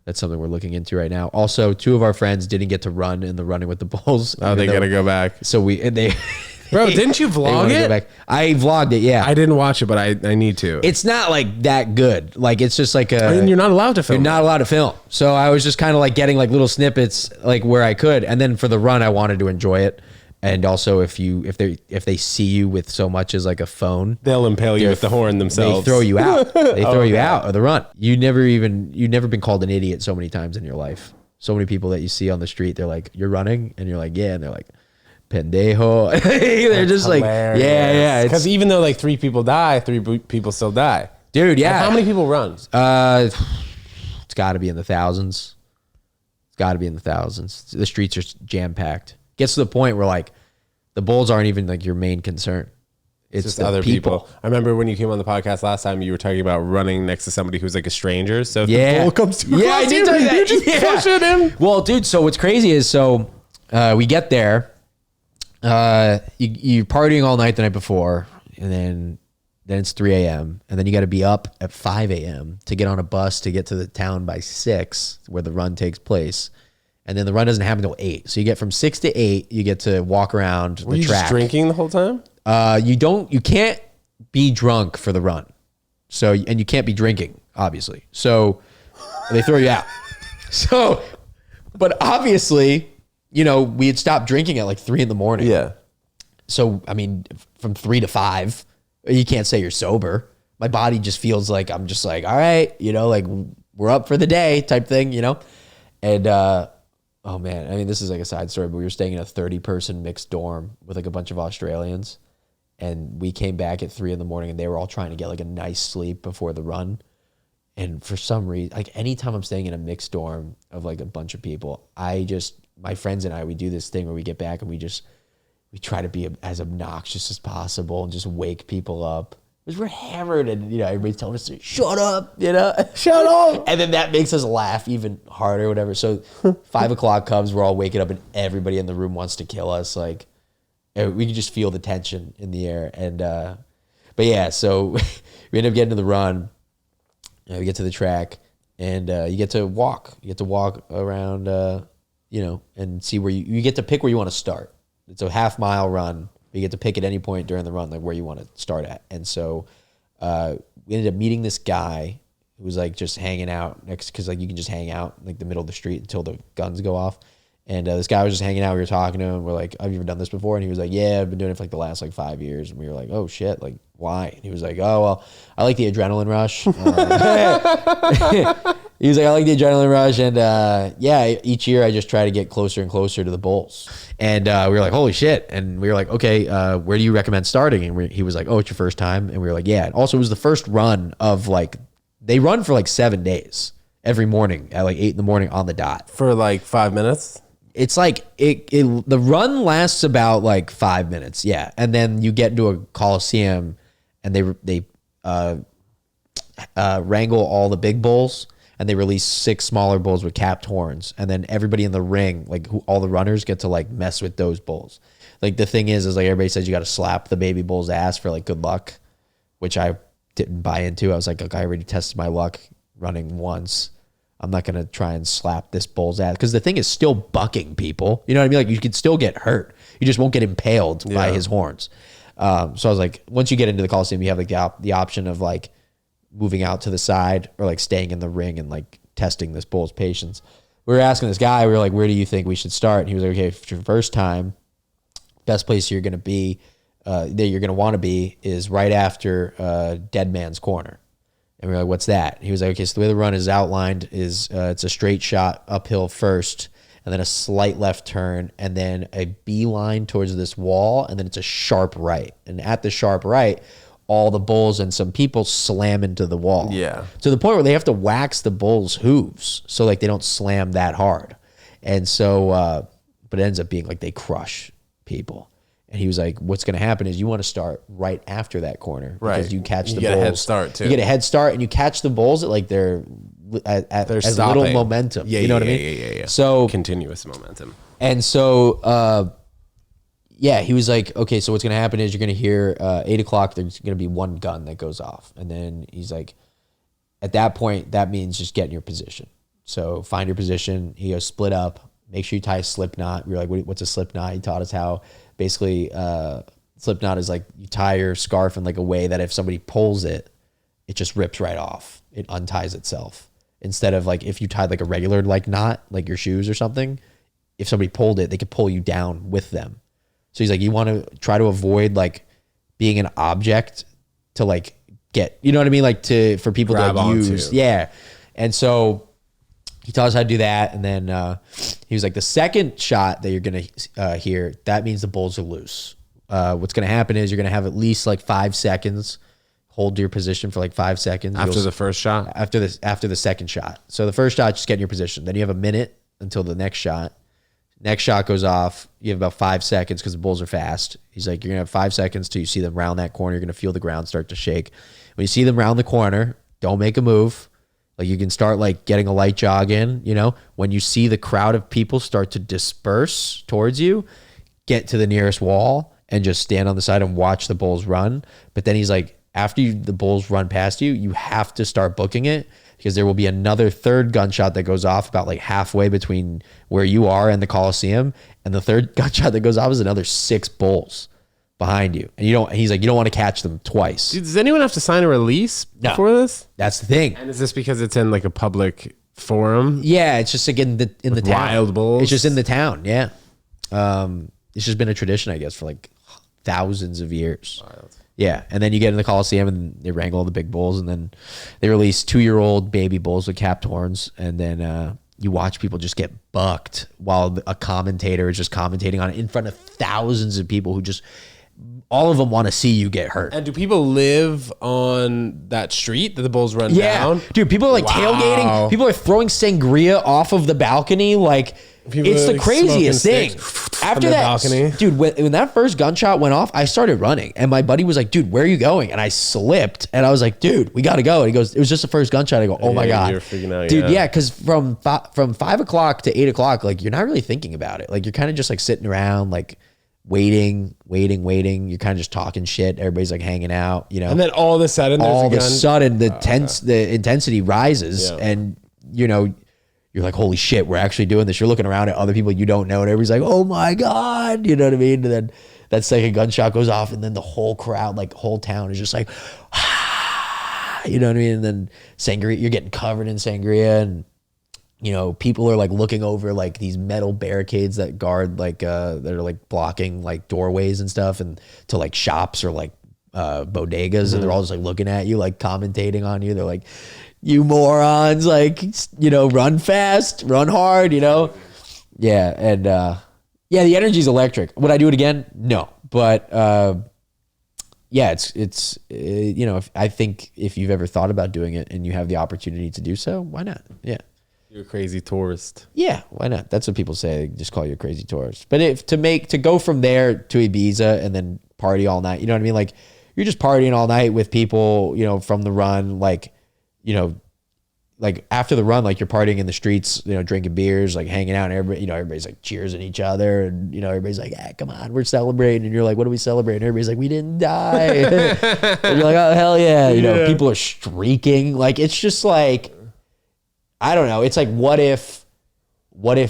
That's something we're looking into right now. Also, 2 of our friends didn't get to run in the Running with the Bulls. Oh, they gotta go back. So they Bro, didn't you they vlog wanna go it? back. I vlogged it, yeah. I didn't watch it, but I need to. It's not like that good. Like it's just like And you're not allowed to film. you're not allowed to film. So I was just kind of like getting like little snippets like where I could. And then for the run, I wanted to enjoy it. And also if they see you with so much as like a phone, They'll impale you with the horn themselves. they throw you out. They throw you out of the run. You've never been called an idiot so many times in your life. So many people that you see on the street, they're like, "You're running," and you're like, "Yeah," and they're like, "Pendejo." They're just like, yeah. Because even though like 3 people die, 3 people still die. Dude, yeah. How many people run? It's got to be in the thousands. got to be in the thousands. The streets are jam packed. Gets to the point where like the bulls aren't even like your main concern. It's just the other people. I remember when you came on the podcast last time, you were talking about running next to somebody who's like a stranger. So if the bull comes too close, I did tell you that. You just pushing him. Well, dude, so what's crazy is we get there, you're partying all night the night before, and then it's 3 a.m. and then you got to be up at 5 a.m. to get on a bus to get to the town by 6 where the run takes place. And then the run doesn't happen until 8. So you get from 6 to 8, you get to walk around the track. Were you just drinking the whole time? You can't be drunk for the run. So, and you can't be drinking, obviously. So they throw you out. So, but obviously, you know, we had stopped drinking at like 3 a.m. Yeah. So, I mean, from 3 to 5, you can't say you're sober. My body just feels like I'm just like, all right, you know, like we're up for the day type thing, you know? And, oh man, I mean, this is like a side story, but we were staying in a 30-person mixed dorm with like a bunch of Australians. And we came back at 3 a.m. and they were all trying to get like a nice sleep before the run. And for some reason, like anytime I'm staying in a mixed dorm of like a bunch of people, my friends and I, we do this thing where we get back and we try to be as obnoxious as possible and just wake people up. Because we're hammered and, you know, everybody's telling us to shut up, you know? Shut up. And then that makes us laugh even harder, whatever. So 5 o'clock comes, we're all waking up and everybody in the room wants to kill us. Like, we can just feel the tension in the air. And, but yeah, so we end up getting to the run. We get to the track and you get to walk. You get to walk around, you know, and see where you get to pick where you want to start. It's a half-mile run. You get to pick at any point during the run, like where you want to start at. And so we ended up meeting this guy who was like just hanging out next, because like you can just hang out in like the middle of the street until the guns go off. And this guy was just hanging out. We were talking to him. We're like, have you ever done this before? And he was like, yeah, I've been doing it for like the last like 5 years. And we were like, oh shit, like why? And he was like, oh, well, I like the adrenaline rush. He was like, I like the adrenaline rush. And yeah, each year I just try to get closer and closer to the bulls. And we were like, holy shit. And we were like, okay, where do you recommend starting? And he was like, oh, it's your first time? And we were like, yeah. And also it was the first run of like, they run for like 7 days every morning at like 8 a.m. on the dot. For like 5 minutes? It's like the run lasts about like 5 minutes, yeah, and then you get into a coliseum, and they wrangle all the big bulls, and they release 6 smaller bulls with capped horns, and then everybody in the ring, like all the runners, get to like mess with those bulls. Like the thing is like everybody says you got to slap the baby bull's ass for like good luck, which I didn't buy into. I was like, I already tested my luck running once. I'm not going to try and slap this bull's ass because the thing is still bucking people. You know what I mean? Like you could still get hurt. You just won't get impaled by his horns. So I was like, once you get into the Coliseum, you have like the option of like moving out to the side or like staying in the ring and like testing this bull's patience. We were asking this guy, we were like, where do you think we should start? And he was like, okay, if your first time, best place you're going to be, that you're going to want to be is right after Dead Man's Corner. And we were like, what's that? And he was like, okay, so the way the run is outlined is it's a straight shot uphill first, and then a slight left turn, and then a beeline towards this wall, and then it's a sharp right. And at the sharp right, all the bulls and some people slam into the wall. Yeah. To the point where they have to wax the bulls' hooves so like they don't slam that hard. And so, but it ends up being like they crush people. And he was like, what's going to happen is you want to start right after that corner. Right. Because you catch the bulls. You get a head start, too. You get a head start, and you catch the bulls at like they're as little momentum. Yeah, you know what I mean? Yeah. So continuous momentum. And so, yeah, he was like, okay, so what's going to happen is you're going to hear 8 o'clock, there's going to be one gun that goes off. And then he's like, at that point, that means just get in your position. So find your position. He goes, split up. Make sure you tie a slip knot. We were like, what's a slip knot? He taught us how. Basically, slip knot is like you tie your scarf in like a way that if somebody pulls it, it just rips right off. It unties itself. Instead of like if you tied like a regular like knot, like your shoes or something, if somebody pulled it, they could pull you down with them. So he's like, you want to try to avoid like being an object to like get, you know what I mean? Like for people grab to like use. Onto. Yeah. And so he taught us how to do that. And then he was like, the second shot that you're going to hear, that means the bulls are loose. What's going to happen is you're going to have at least like 5 seconds. Hold your position for like 5 seconds. After the first shot? After the second shot. So the first shot, just get in your position. Then you have a minute until the next shot. Next shot goes off. You have about 5 seconds because the bulls are fast. He's like, you're going to have 5 seconds till you see them round that corner. You're going to feel the ground start to shake. When you see them round the corner, don't make a move. Like you can start like getting a light jog in, you know, when you see the crowd of people start to disperse towards you, get to the nearest wall and just stand on the side and watch the bulls run. But then he's like, after the bulls run past you, you have to start booking it because there will be another third gunshot that goes off about like halfway between where you are and the Coliseum. And the third gunshot that goes off is another 6 bulls behind you. And he's like, you don't want to catch them twice. Dude, does anyone have to sign a release before this? That's the thing. And is this because it's in like a public forum? Yeah, it's just like in the town. Wild bulls? It's just in the town, yeah. It's just been a tradition, I guess, for like thousands of years. Wild. Yeah, and then you get in the Coliseum and they wrangle all the big bulls, and then they release 2-year-old baby bulls with capped horns, and then you watch people just get bucked while a commentator is just commentating on it in front of thousands of people who just, all of them want to see you get hurt. And do people live on that street that the bulls run down? Dude, people are like tailgating. People are throwing sangria off of the balcony. Like, people it's are, the like, craziest thing. smoking After that, balcony. dude, when that first gunshot went off, I started running. And my buddy was like, dude, where are you going? And I slipped. And I was like, dude, we got to go. And he goes, it was just the first gunshot. I go, oh my God. You're freaking out, dude, yeah, because from 5 o'clock to 8 o'clock, like, you're not really thinking about it. Like, you're kind of just like sitting around, like, waiting. You're kind of just talking shit. Everybody's like hanging out, you know. And then all of a sudden, the intensity rises, and you know, you're like, holy shit, we're actually doing this. You're looking around at other people you don't know, and everybody's like, oh my God, you know what I mean? And then that second gunshot goes off, and then the whole crowd, like whole town, is just like, you know what I mean? And then sangria, you're getting covered in sangria, and you know, people are like looking over like these metal barricades that guard like that are like blocking like doorways and stuff, and to like shops or like bodegas, and they're all just like looking at you, like commentating on you. They're like, you morons, like, you know, run fast, run hard, you know? Yeah. And yeah, the energy's electric. Would I do it again? No. But yeah, it's you know, I think if you've ever thought about doing it and you have the opportunity to do so, why not? Yeah. You're a crazy tourist. Yeah, why not? That's what people say. They just call you a crazy tourist. But if to go from there to Ibiza and then party all night, you know what I mean? Like, you're just partying all night with people, you know, from the run, like, you know, like after the run, like you're partying in the streets, you know, drinking beers, like hanging out, and everybody, you know, everybody's like cheersing each other, and you know, everybody's like, ah, come on, we're celebrating, and you're like, what are we celebrating? Everybody's like, we didn't die. And you're like, oh hell yeah, you know, people are streaking, like it's just like, I don't know, it's like, what if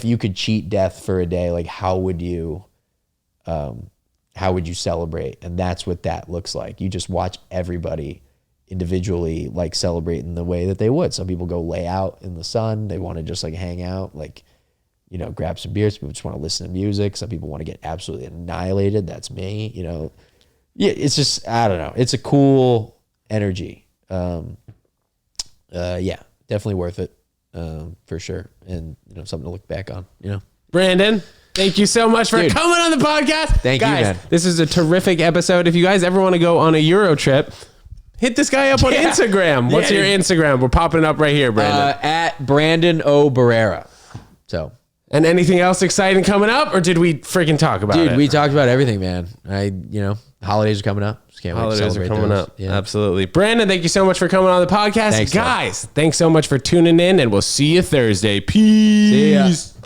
you could cheat death for a day? Like, how would you celebrate? And that's what that looks like. You just watch everybody individually like celebrate in the way that they would. Some people go lay out in the sun. They want to just like hang out, like, you know, grab some beers. People just want to listen to music. Some people want to get absolutely annihilated. That's me, you know. Yeah, it's just, I don't know. It's a cool energy. Yeah, definitely worth it, for sure. And, you know, something to look back on, you know. Brandon, thank you so much for coming on the podcast. Thank you, man. This is a terrific episode. If you guys ever want to go on a Euro trip, hit this guy up on Instagram. What's your Instagram? We're popping up right here, Brandon. At Brandon O. Barerra. So. And anything else exciting coming up, or did we freaking talk about it? Dude, we talked about everything, man. You know, holidays are coming up. Just can't wait to Holidays celebrate are coming those. up. Yeah. Absolutely. Brandon, thank you so much for coming on the podcast. Thanks, guys, thanks so much for tuning in, and we'll see you Thursday. Peace. See ya.